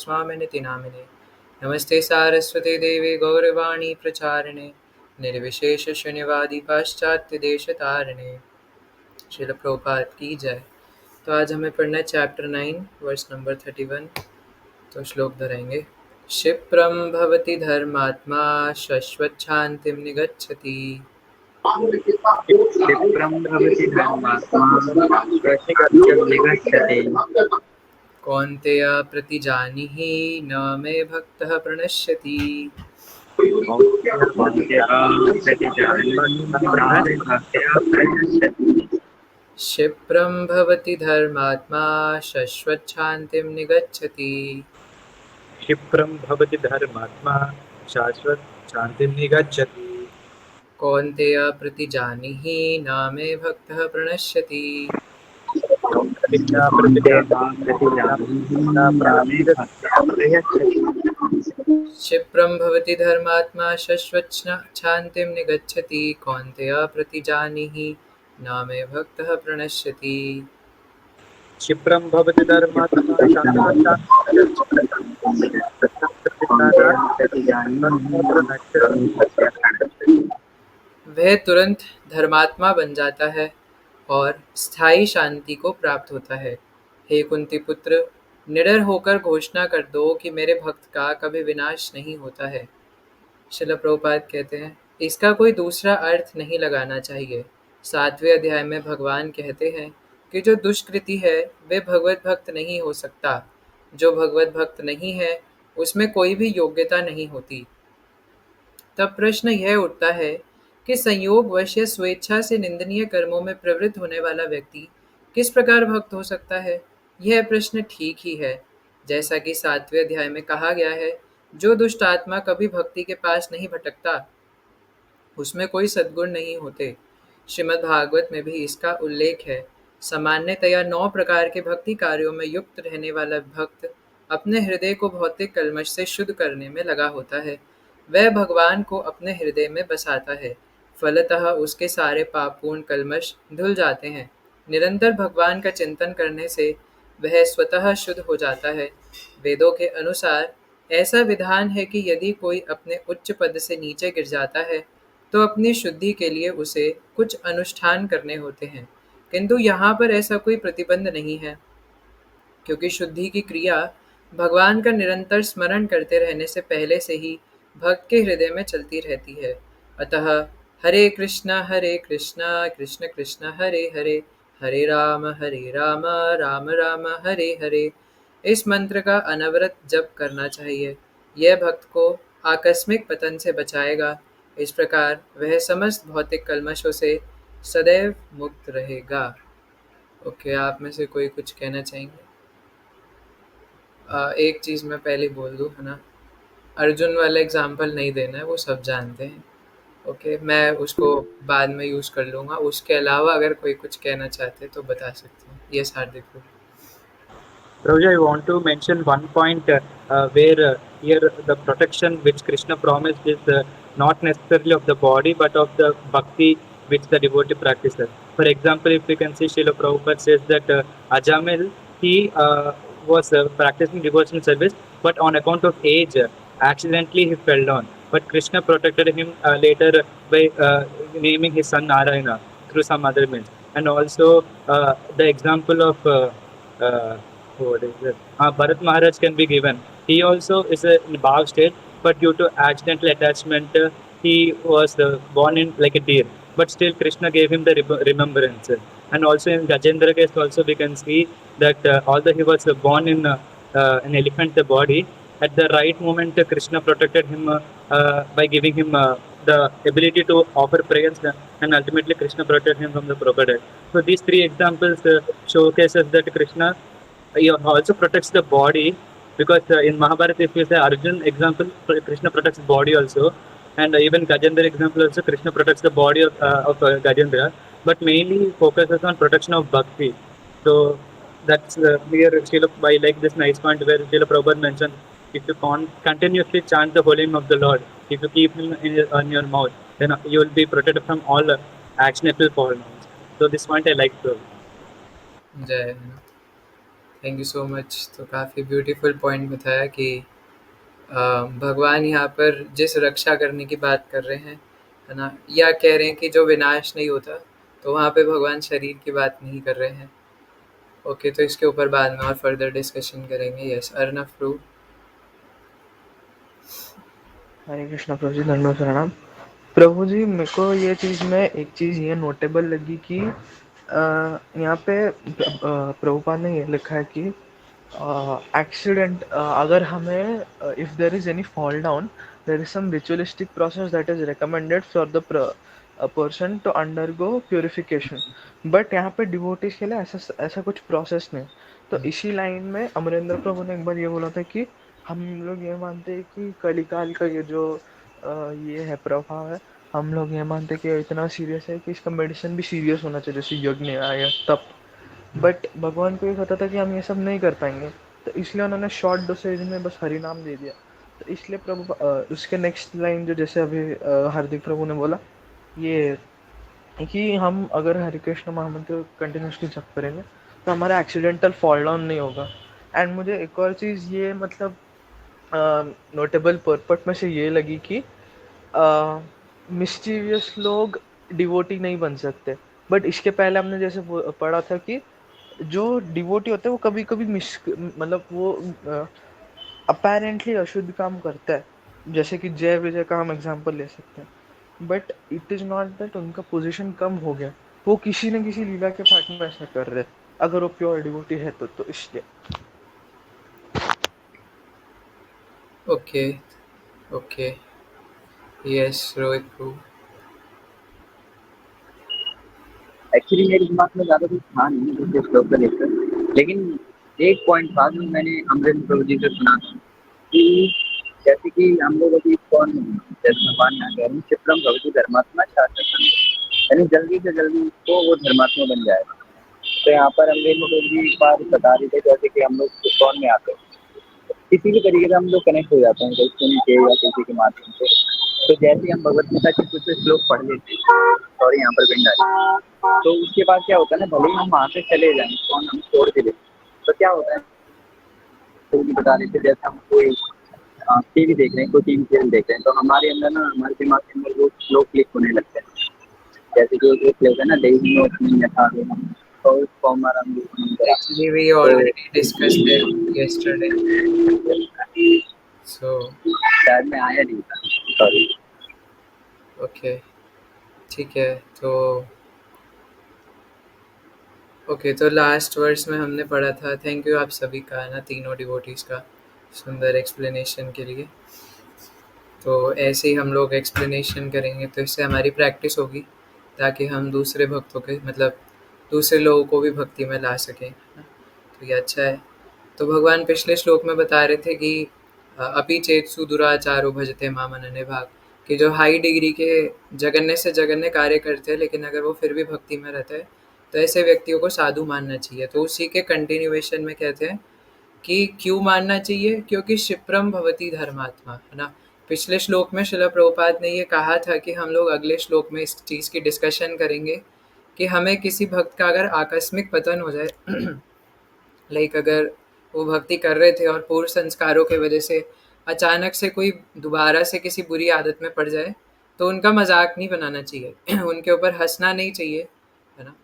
स्वामिनिति नामिने। नमस्ते सारस्वती देवी गौरवाणी प्रचारिणे निर्विशेष शून्यवादी पाश्चात्य देश तारिणे। श्रील प्रभुपाद की जय। तो आज हमें पढ़ना है चैप्टर 9 वर्स नंबर 31। तो श्लोक धरेंगे। क्षिप्रं भवति धर्मात्मा शश्वच्छान्तिं निगच्छति। क्षिप्रं भवति धर्मात्मा शश्वच्छं निगच्छति। कौन्तेय प्रतिजानीहि न मे भक्तः प्रणश्यति। क्षिप्रं भवति धर्मात्मा शश्वच्छान्तिं निगच्छति। क्षिप्रं भवति धर्मात्मा शाश्वत शान्तिं निगच्छति। कौन्तेय प्रतिजानीहि न मे भक्तः प्रणश्यति। क्षिप्रं भवति धर्मात्मा शश्वच्छान्तिं निगच्छति। कौन्तेय प्रतिजानीहि न मे भक्तः प्रणश्यति। क्षिप्रं भवति धर्मात्मा वह तुरंत धर्मात्मा बन जाता है और स्थायी शांति को प्राप्त होता है। हे कुंती पुत्र, निडर होकर घोषणा कर दो कि मेरे भक्त का कभी विनाश नहीं होता है। श्रील प्रभुपाद कहते हैं, इसका कोई दूसरा अर्थ नहीं लगाना चाहिए। 7वें अध्याय में भगवान कहते हैं कि जो दुष्कृति है वे भगवत भक्त नहीं हो सकता। जो भगवत भक्त नहीं है उसमें कोई भी योग्यता नहीं होती। तब प्रश्न यह उठता है कि संयोगवश या स्वेच्छा से निंदनीय कर्मों में प्रवृत्त होने वाला व्यक्ति किस प्रकार भक्त हो सकता है। यह प्रश्न ठीक ही है। जैसा कि 7वें अध्याय में कहा गया है, जो दुष्ट आत्मा कभी भक्ति के पास नहीं भटकता उसमें कोई सद्गुण नहीं होते। श्रीमद् भागवत में भी इसका उल्लेख है। सामान्यतया 9 प्रकार के भक्ति कार्यों में युक्त रहने वाला भक्त अपने हृदय को भौतिक कल्मश से शुद्ध करने में लगा होता है। वह भगवान को अपने हृदय में बसाता है। फलतः उसके सारे पापपूर्ण कल्मश धुल जाते हैं। निरंतर भगवान का चिंतन करने से वह स्वतः शुद्ध हो जाता है। वेदों के अनुसार ऐसा विधान है कि यदि कोई अपने उच्च पद से नीचे गिर जाता है तो अपनी शुद्धि के लिए उसे कुछ अनुष्ठान करने होते हैं, किंतु यहाँ पर ऐसा कोई प्रतिबंध नहीं है, क्योंकि शुद्धि की क्रिया भगवान का निरंतर स्मरण करते रहने से पहले से ही भक्त के हृदय में चलती रहती है। अतः हरे कृष्णा कृष्ण कृष्ण हरे हरे, हरे राम राम राम हरे हरे, इस मंत्र का अनवरत जप करना चाहिए। यह भक्त को आकस्मिक पतन से बचाएगा। इस प्रकार वह समस्त भौतिक कल्मशों से सदैव मुक्त रहेगा। ओके, आप में से कोई कुछ कहना चाहेंगे? एक चीज़ मैं पहले बोल दूँ, है ना, अर्जुन वाला एग्जाम्पल नहीं देना है, वो सब जानते हैं। ओके, मैं उसको बाद में यूज़ कर लूँगा। उसके अलावा अगर कोई कुछ कहना चाहते हैं तो बता सकते हैं। Yes Hardik. Prabhuji, I want to mention one point where here the protection which Krishna promised is not necessarily of the body but of the bhakti which the devotee practices. For example, if we can see, Srila Prabhupada says that Ajamil, he was practicing devotional service, but on account of age, accidentally he fell down. But Krishna protected him later by naming his son Narayana through some other means. And also the example of what is it? Bharat Maharaj can be given. He also is in Bhav state, but due to accidental attachment, he was born in like a deer. But still, Krishna gave him the remembrance. And also in Gajendra case, also we can see that although he was born in an elephant body, at the right moment, Krishna protected him by giving him the ability to offer prayers, and ultimately Krishna protected him from the crocodile. So these three examples showcases that Krishna he also protects the body, because in Mahabharata, if you say Arjun example, Krishna protects the body also, and even Gajendra example also, Krishna protects the body of Gajendra, but mainly focuses on protection of bhakti. So that's here I like this nice point where Srila Prabhupada mentioned, if you continuously chant the holy name of the Lord, if you keep him in your mouth, then you will be protected from all actionable forms. So this point I like to. जय। Thank you so much. तो काफ़ी beautiful point बताया कि भगवान यहाँ पर जिस रक्षा करने की बात कर रहे हैं, है ना? या कह रहे हैं कि जो विनाश नहीं होता, तो वहाँ पे भगवान शरीर की बात नहीं कर रहे हैं। ओके, तो इसके ऊपर बाद में और फर्दर डिस्कशन करेंगे। यस, अर्नव प्रू। हरे कृष्णा प्रभु जी, दंडवत प्रणाम। प्रभु जी, मेरे को ये चीज़ में एक चीज़ ये नोटेबल लगी कि यहाँ पे प्रभुपाद ने ये लिखा है कि एक्सीडेंट अगर हमें if there is any fall down, there is some ritualistic process that is recommended for the person to undergo purification. But यहाँ पे डिवोटीज के लिए ऐसा ऐसा कुछ प्रोसेस नहीं। तो इसी लाइन में अमरेंद्र प्रभु ने एक बार ये बोला था कि हम लोग ये मानते हैं कि कलिकाल का ये जो ये है प्रभाव है, हम लोग ये मानते हैं कि इतना सीरियस है कि इसका मेडिसिन भी सीरियस होना चाहिए, जैसे यज्ञ या तप। बट भगवान को ये पता था कि हम ये सब नहीं कर पाएंगे, तो इसलिए उन्होंने शॉर्ट डोसेज में बस हरि नाम दे दिया। तो इसलिए प्रभु उसके नेक्स्ट लाइन जो जैसे अभी हार्दिक प्रभु ने बोला ये कि हम अगर हरे कृष्ण महामंत्र कंटिन्यूसली जप करेंगे तो हमारा एक्सीडेंटल फॉल डाउन नहीं होगा। एंड मुझे एक और चीज़ ये मतलब नोटेबल पर्पट में से ये लगी कि मिस्टीरियस लोग डिवोटी नहीं बन सकते। बट इसके पहले हमने जैसे पढ़ा था कि जो डिवोटी होते हैं वो कभी कभी मतलब वो अपेरेंटली अशुद्ध काम करता है, जैसे कि जय विजय का हम एग्जांपल ले सकते हैं। But it is not that उनका पोजीशन कम हो गया, वो किसी न किसी लीला के पार्ट में ऐसा कर रहे हैं, अगर वो प्योर डिवोटी है तो इसलिए। Okay, okay. यस, रोहित प्रू। एक्चुअली मेरे दिमाग में ज़्यादा कुछ था नहीं दूसरे श्लोक को लेकर, लेकिन एक पॉइंट था जो मैंने अमृत प्रभु जी से सुना था कि जैसे कि हम लोग अभी कौन जैसे भगवान यहाँ कह रहे हैं क्षिप्रम भवति धर्मात्मा शास्त्र, यानी जल्दी से जल्दी उसको वो धर्मात्मा बन जाएगा। तो यहाँ पर अमृत प्रभु जी एक बार बता रहे थे जैसे कि हम लोग कौन में आते हैं, किसी भी तरीके से हम लोग कनेक्ट हो जाते हैं, कोई सुन के या किसी के माध्यम से। तो जैसे ही हम भगवत गीता के कुछ श्लोक पढ़ लेते हैं, सॉरी यहाँ पर विंड आई, तो उसके बाद क्या होता है ना, भले ही हम वहाँ से चले जाएं, फोन हम छोड़ के देते, तो क्या होता है तो भी बता रहे थे जैसे हम कोई टीवी देख रहे हैं, कोई टीवी सीरियल देख रहे हैं, तो हमारे अंदर ना हमारे दिमाग के अंदर वो श्लोक क्लिक होने लगते हैं। जैसे कि एक श्लोक है ना, देवी यथा तो कौमारम, Actually, we तो already discussed it yesterday. So, शायद मैं आया नहीं था, सॉरी। ओके, ठीक है। तो ओके, तो लास्ट वर्स में हमने पढ़ा था। थैंक यू आप सभी का ना, तीनों डिवोटीज़ का सुंदर एक्सप्लेनेशन के लिए। तो ऐसे ही हम लोग एक्सप्लेनेशन करेंगे तो इससे हमारी प्रैक्टिस होगी, ताकि हम दूसरे भक्तों के मतलब दूसरे लोगों को भी भक्ति में ला सकें, है ना? तो ये अच्छा है। तो भगवान पिछले श्लोक में बता रहे थे कि अपि चेत्सु दुराचारो भजते माम अनन्य भाग, कि जो हाई डिग्री के जघन्य से जघन्य कार्य करते हैं लेकिन अगर वो फिर भी भक्ति में रहता है, तो ऐसे व्यक्तियों को साधु मानना चाहिए। तो उसी के कंटिन्यूएशन में कहते हैं कि क्यों मानना चाहिए, क्योंकि क्षिप्रम भवति धर्मात्मा, है ना? पिछले श्लोक में श्रील प्रभुपाद ने ये कहा था कि हम लोग अगले श्लोक में इस चीज़ की डिस्कशन करेंगे कि हमें किसी भक्त का अगर आकस्मिक पतन हो जाए लाइक अगर वो भक्ति कर रहे थे और पूर्व संस्कारों की वजह से अचानक से कोई दोबारा से किसी बुरी आदत में पड़ जाए, तो उनका मजाक नहीं बनाना चाहिए उनके ऊपर हंसना नहीं चाहिए, है ना?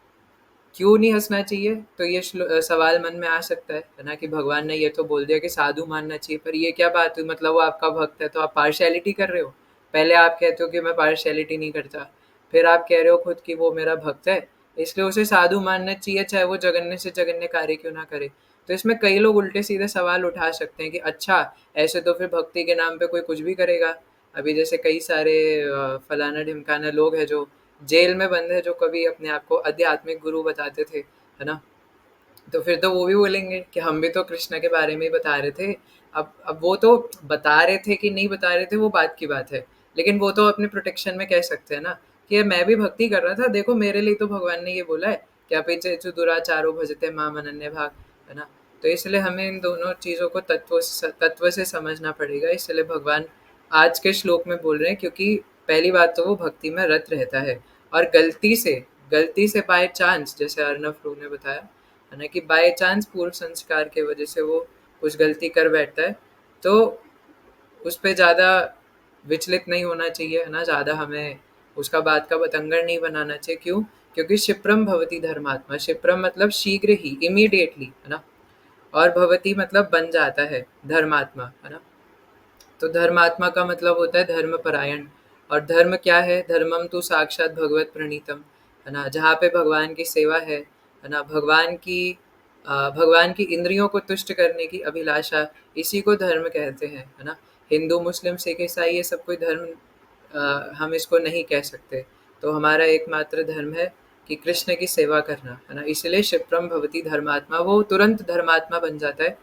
क्यों नहीं हंसना चाहिए? तो ये सवाल मन में आ सकता है ना, कि भगवान ने ये तो बोल दिया कि साधु मानना चाहिए, पर ये क्या बात हुई? मतलब वो आपका भक्त है तो आप पार्शियलिटी कर रहे हो। पहले आप कहते हो कि मैं पार्शियलिटी नहीं करता, फिर आप कह रहे हो खुद कि वो मेरा भक्त है, इसलिए उसे साधु मानना चाहिए, चाहे वो जघन्य से जघन्य कार्य क्यों ना करे। तो इसमें कई लोग उल्टे सीधे सवाल उठा सकते हैं कि अच्छा, ऐसे तो फिर भक्ति के नाम पे कोई कुछ भी करेगा। अभी जैसे कई सारे फलाना ढिमकाना लोग हैं जो जेल में बंद है, जो कभी अपने आप को आध्यात्मिक गुरु बताते थे, है ना? तो फिर तो वो भी बोलेंगे कि हम भी तो कृष्ण के बारे में ही बता रहे थे। अब वो तो बता रहे थे कि नहीं बता रहे थे वो बात की बात है, लेकिन वो तो अपने प्रोटेक्शन में कह सकते हैं ना कि मैं भी भक्ति कर रहा था, देखो मेरे लिए तो भगवान ने ये बोला है कि अपि दुराचारो भजते माम अनन्य भाग, है ना? तो इसलिए हमें इन दोनों चीज़ों को तत्व से समझना पड़ेगा। इसलिए भगवान आज के श्लोक में बोल रहे हैं, क्योंकि पहली बात तो वो भक्ति में रत रहता है, और गलती से बाय चांस, जैसे अर्नव फ्रू ने बताया, है ना, कि बाय चांस पूर्व संस्कार के वजह से वो कुछ गलती कर बैठता है, तो उस पे ज़्यादा विचलित नहीं होना चाहिए, है ना, ज़्यादा हमें उसका बात का बतंगड़ नहीं बनाना चाहिए। क्यों? क्योंकि क्षिप्रम भवति धर्मात्मा, क्षिप्रम मतलब शीघ्र ही, इमीडिएटली, है ना, और भवति मतलब बन जाता है धर्मात्मा, है ना। तो धर्मात्मा का मतलब होता है धर्मपरायण। और धर्म क्या है? धर्मम तो साक्षात भगवत प्रणीतम, है ना, जहाँ पे भगवान की सेवा है ना, भगवान की इंद्रियों को तुष्ट करने की अभिलाषा, इसी को धर्म कहते हैं, है ना। हिंदू, मुस्लिम, सिख, ईसाई ये सब कोई धर्म हम इसको नहीं कह सकते। तो हमारा एकमात्र धर्म है कि कृष्ण की सेवा करना, है ना। इसलिए क्षिप्रम भवति धर्मात्मा, वो तुरंत धर्मात्मा बन जाता है,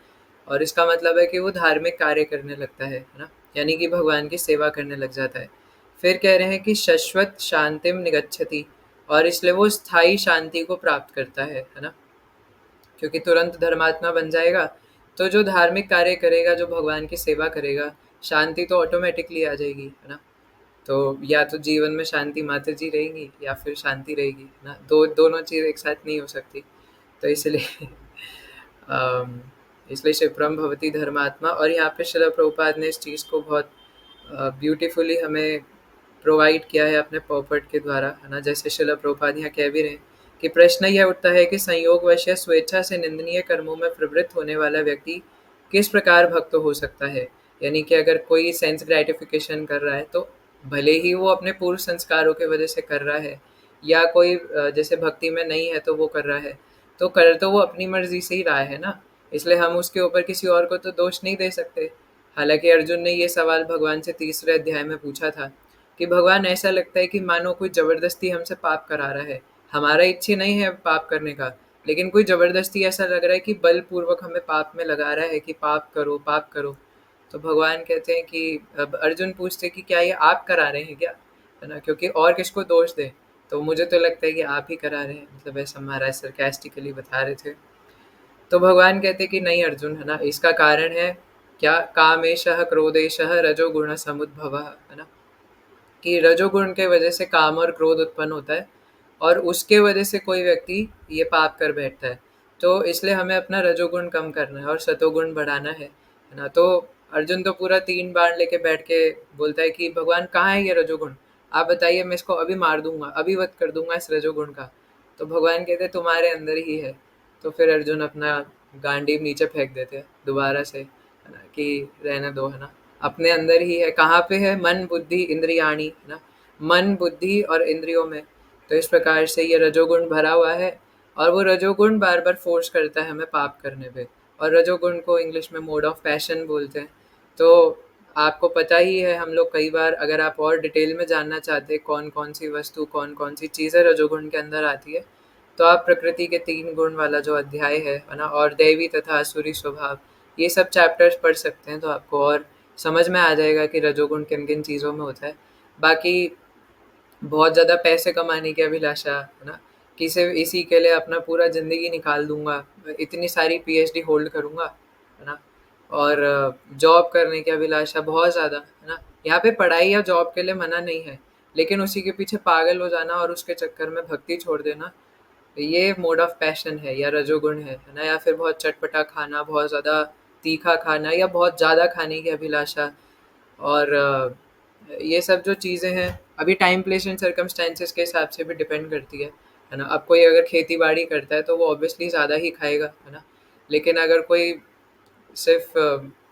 और इसका मतलब है कि वो धार्मिक कार्य करने लगता है ना, यानी कि भगवान की सेवा करने लग जाता है। फिर कह रहे हैं कि शश्वत शांतिम निगच्छति, और इसलिए वो स्थायी शांति को प्राप्त करता है ना, क्योंकि तुरंत धर्मात्मा बन जाएगा, तो जो धार्मिक कार्य करेगा, जो भगवान की सेवा करेगा, शांति तो ऑटोमेटिकली आ जाएगी, है ना। तो या तो जीवन में शांति माता जी रहेंगी या फिर शांति रहेगी, है ना, दोनों चीज़ एक साथ नहीं हो सकती। तो इसलिए अम, इसलिए क्षिप्रम भवति धर्मात्मा। और यहाँ पे श्रील प्रभुपाद ने इस चीज़ को बहुत ब्यूटीफुली हमें प्रोवाइड किया है अपने पोपट के द्वारा, है ना। जैसे श्रील प्रभुपाद यहाँ कह भी रहे हैं कि प्रश्न यह उठता है कि संयोगवश या स्वेच्छा से निंदनीय कर्मों में प्रवृत्त होने वाला व्यक्ति किस प्रकार भक्त हो सकता है। यानी कि अगर कोई सेंस ग्रेटिफिकेशन कर रहा है, तो भले ही वो अपने पूर्व संस्कारों की वजह से कर रहा है, या कोई जैसे भक्ति में नहीं है तो वो कर रहा है, तो कर तो वो अपनी मर्जी से ही रहा है ना, इसलिए हम उसके ऊपर किसी और को तो दोष नहीं दे सकते। हालांकि अर्जुन ने ये सवाल भगवान से तीसरे अध्याय में पूछा था कि भगवान, ऐसा लगता है कि मानो कोई जबरदस्ती हमसे पाप करा रहा है, हमारा इच्छा नहीं है पाप करने का, लेकिन कोई जबरदस्ती ऐसा लग रहा है कि बलपूर्वक हमें पाप में लगा रहा है कि पाप करो पाप करो। तो भगवान कहते हैं कि अब अर्जुन पूछते हैं कि क्या ये आप करा रहे हैं क्या, है ना, क्योंकि और किसको दोष दे, तो मुझे तो लगता है कि आप ही करा रहे हैं, मतलब ऐसा महाराज सरकास्टिकली बता रहे थे। तो भगवान कहते कि नहीं अर्जुन, है ना, इसका कारण है क्या, कामेशः क्रोधेशः रजोगुण समुद्भव, है ना, कि रजोगुण के वजह से काम और क्रोध उत्पन्न होता है, और उसके वजह से कोई व्यक्ति ये पाप कर बैठता है। तो इसलिए हमें अपना रजोगुण कम करना है और सतोगुण बढ़ाना है ना। तो अर्जुन तो पूरा 3 बाण लेके बैठ के बोलता है कि भगवान कहाँ है ये रजोगुण, आप बताइए, मैं इसको अभी मार दूंगा, अभी वध कर दूंगा इस रजोगुण का। तो भगवान कहते तुम्हारे अंदर ही है। तो फिर अर्जुन अपना गांडीव नीचे फेंक देते हैं दोबारा से, है ना, कि रहने दो, है ना, अपने अंदर ही है। कहाँ पे है? मन बुद्धि इंद्रियाणी, है ना, मन बुद्धि और इंद्रियों में। तो इस प्रकार से ये रजोगुण भरा हुआ है, और वो रजोगुण बार बार फोर्स करता है हमें पाप करने पे। और रजोगुण को इंग्लिश में मोड ऑफ पैशन बोलते हैं। तो आपको पता ही है, हम लोग कई बार, अगर आप और डिटेल में जानना चाहते हैं कौन कौन सी वस्तु, कौन कौन सी चीज़ें रजोगुण के अंदर आती है, तो आप प्रकृति के 3 गुण वाला जो अध्याय है ना, और दैवी तथा आसुरी स्वभाव, ये सब चैप्टर्स पढ़ सकते हैं, तो आपको और समझ में आ जाएगा कि रजोगुण किन किन चीज़ों में होता है। बाकी बहुत ज़्यादा पैसे कमाने की अभिलाषा, है ना, कि सिर्फ इसी के लिए अपना पूरा ज़िंदगी निकाल दूंगा, इतनी सारी पीएचडी होल्ड करूंगा, है ना, और जॉब करने की अभिलाषा बहुत ज़्यादा, है ना। यहाँ पे पढ़ाई या जॉब के लिए मना नहीं है, लेकिन उसी के पीछे पागल हो जाना और उसके चक्कर में भक्ति छोड़ देना, ये मोड ऑफ पैशन है या रजोगुण है ना। या फिर बहुत चटपटा खाना, बहुत ज़्यादा तीखा खाना, या बहुत ज़्यादा खाने की अभिलाषा। और ये सब जो चीज़ें हैं, अभी टाइम प्लेस एंड सर्कमस्टेंसेस के हिसाब से भी डिपेंड करती है ना। अब कोई अगर खेती बाड़ी करता है तो वो ऑब्वियसली ज़्यादा ही खाएगा, है ना। लेकिन अगर कोई सिर्फ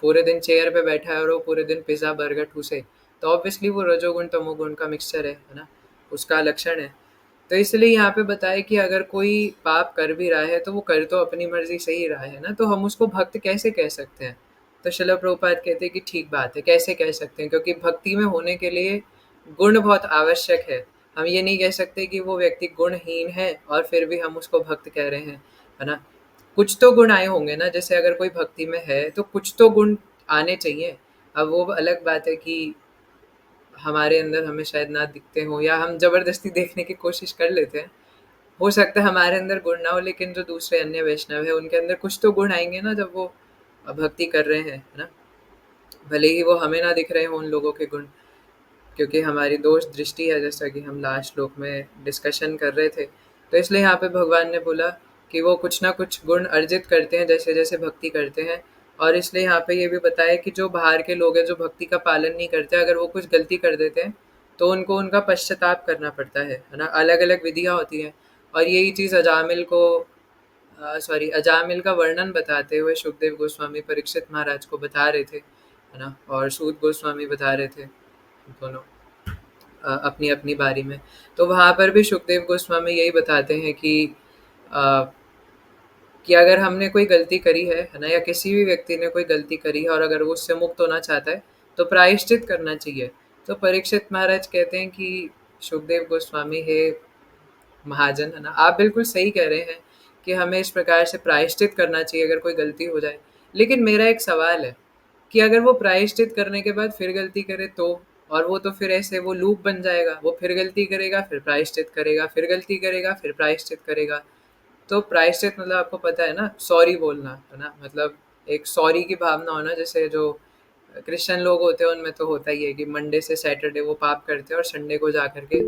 पूरे दिन चेयर पे बैठा है और वो पूरे दिन पिज़्ज़ा बर्गर ठूसे, तो ऑब्वियसली वो रजोगुण तमोगुण का मिक्सचर है ना, उसका लक्षण है। तो इसलिए यहाँ पे बताया कि अगर कोई पाप कर भी रहा है तो वो कर तो अपनी मर्जी से ही रहा है ना, तो हम उसको भक्त कैसे कह सकते हैं। तो श्रील प्रभुपाद कहते हैं कि ठीक बात है, कैसे कह सकते हैं, क्योंकि भक्ति में होने के लिए गुण बहुत आवश्यक है। हम ये नहीं कह सकते कि वो व्यक्ति गुणहीन है और फिर भी हम उसको भक्त कह रहे हैं, है ना। कुछ तो गुण आए होंगे ना, जैसे अगर कोई भक्ति में है तो कुछ तो गुण आने चाहिए। अब वो अलग बात है कि हमारे अंदर हमें शायद ना दिखते हो, या हम ज़बरदस्ती देखने की कोशिश कर लेते हैं। हो सकता है हमारे अंदर गुण ना हो, लेकिन जो दूसरे अन्य वैष्णव है उनके अंदर कुछ तो गुण आएंगे ना, जब वो भक्ति कर रहे हैं, है ना। भले ही वो हमें ना दिख रहे हो उन लोगों के गुण, क्योंकि हमारी दोष दृष्टि है, जैसा कि हम लास्ट श्लोक में डिस्कशन कर रहे थे। तो इसलिए यहाँ पे भगवान ने बोला कि वो कुछ ना कुछ गुण अर्जित करते हैं जैसे जैसे भक्ति करते हैं। और इसलिए यहाँ पे ये भी बताया कि जो बाहर के लोग हैं जो भक्ति का पालन नहीं करते, अगर वो कुछ गलती कर देते हैं तो उनको उनका पश्चाताप करना पड़ता है ना। अलग अलग विधियाँ होती हैं। और यही चीज़ अजामिल का वर्णन बताते हुए सुखदेव गोस्वामी परीक्षित महाराज को बता रहे थे, है ना। और सूत गोस्वामी बता रहे थे, दोनों अपनी अपनी बारी में। तो वहाँ पर भी सुखदेव गोस्वामी यही बताते हैं अ, कि अगर हमने कोई गलती करी है ना, या किसी भी व्यक्ति ने कोई गलती करी है और अगर वो उससे मुक्त होना चाहता है तो प्रायश्चित करना चाहिए। तो परीक्षित महाराज कहते हैं कि सुखदेव गोस्वामी हे महाजन, है ना, आप बिल्कुल सही कह रहे हैं कि हमें इस प्रकार से प्रायश्चित करना चाहिए अगर कोई गलती हो जाए। लेकिन मेरा एक सवाल है कि अगर वो प्रायश्चित करने के बाद फिर गलती करे तो? और वो तो फिर ऐसे वो लूप बन जाएगा, वो फिर गलती करेगा, फिर प्रायश्चित करेगा, फिर गलती करेगा, फिर प्रायश्चित करेगा। तो प्रायश्चित मतलब आपको पता है ना, सॉरी बोलना, है ना। मतलब एक सॉरी की भावना होना, जैसे जो क्रिश्चियन लोग होते हैं उनमें तो होता ही है कि मंडे से सैटरडे वो पाप करते हैं और संडे को जा करके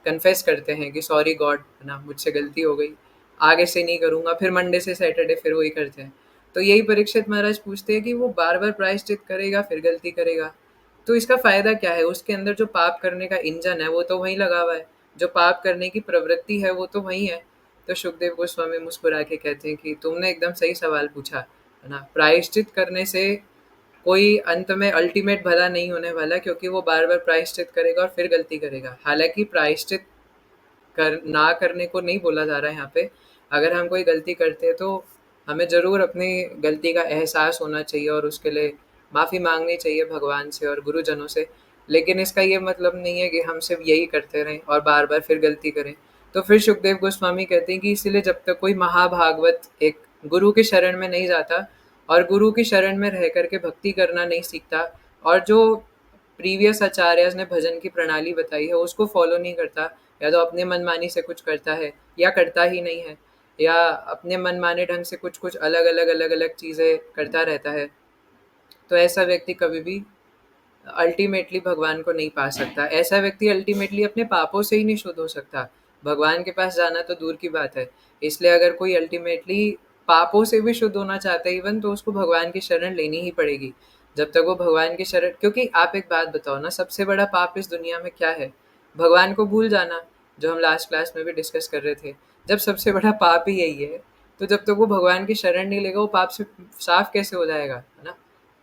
कन्फेस करते हैं कि सॉरी गॉड, है ना, मुझसे गलती हो गई, आगे से नहीं करूँगा। फिर मंडे से सैटरडे फिर वही करते हैं। तो यही परीक्षित महाराज पूछते हैं कि वो बार बार प्रायश्चित करेगा फिर गलती करेगा, तो इसका फ़ायदा क्या है? उसके अंदर जो पाप करने का इंजन है वो तो वहीं लगा हुआ है, जो पाप करने की प्रवृत्ति है वो तो वहीं है। तो सुखदेव गोस्वामी मुस्कुरा के कहते हैं कि तुमने एकदम सही सवाल पूछा, है ना। प्रायश्चित करने से कोई अंत में अल्टीमेट भला नहीं होने वाला, क्योंकि वो बार बार प्रायश्चित करेगा और फिर गलती करेगा। हालांकि प्रायश्चित ना करने को नहीं बोला जा रहा है यहाँ पे। अगर हम कोई गलती करते हैं तो हमें ज़रूर अपनी गलती का एहसास होना चाहिए और उसके लिए माफ़ी मांगनी चाहिए भगवान से और गुरुजनों से। लेकिन इसका ये मतलब नहीं है कि हम सिर्फ यही करते रहें और बार बार फिर गलती करें। तो फिर सुखदेव गोस्वामी कहते हैं कि इसीलिए जब तक कोई महाभागवत एक गुरु के शरण में नहीं जाता और गुरु की शरण में रह करके भक्ति करना नहीं सीखता, और जो प्रीवियस आचार्यस ने भजन की प्रणाली बताई है उसको फॉलो नहीं करता, या तो अपने मनमानी से कुछ करता है या करता ही नहीं है, या अपने मनमाने ढंग से कुछ कुछ अलग अलग चीज़ें करता रहता है, तो ऐसा व्यक्ति कभी भी अल्टीमेटली भगवान को नहीं पा सकता। ऐसा व्यक्ति अल्टीमेटली अपने पापों से ही नहीं शुद्ध हो सकता। भगवान के पास जाना तो दूर की बात है। इसलिए अगर कोई अल्टीमेटली पापों से भी शुद्ध होना चाहता है इवन, तो उसको भगवान की शरण लेनी ही पड़ेगी। जब तक वो भगवान की शरण, क्योंकि आप एक बात बताओ ना, सबसे बड़ा पाप इस दुनिया में क्या है? भगवान को भूल जाना, जो हम लास्ट क्लास में भी डिस्कस कर रहे थे। जब सबसे बड़ा पाप ही यही है, तो जब तक वो भगवान की शरण नहीं लेगा वो पाप से साफ कैसे हो जाएगा, है ना।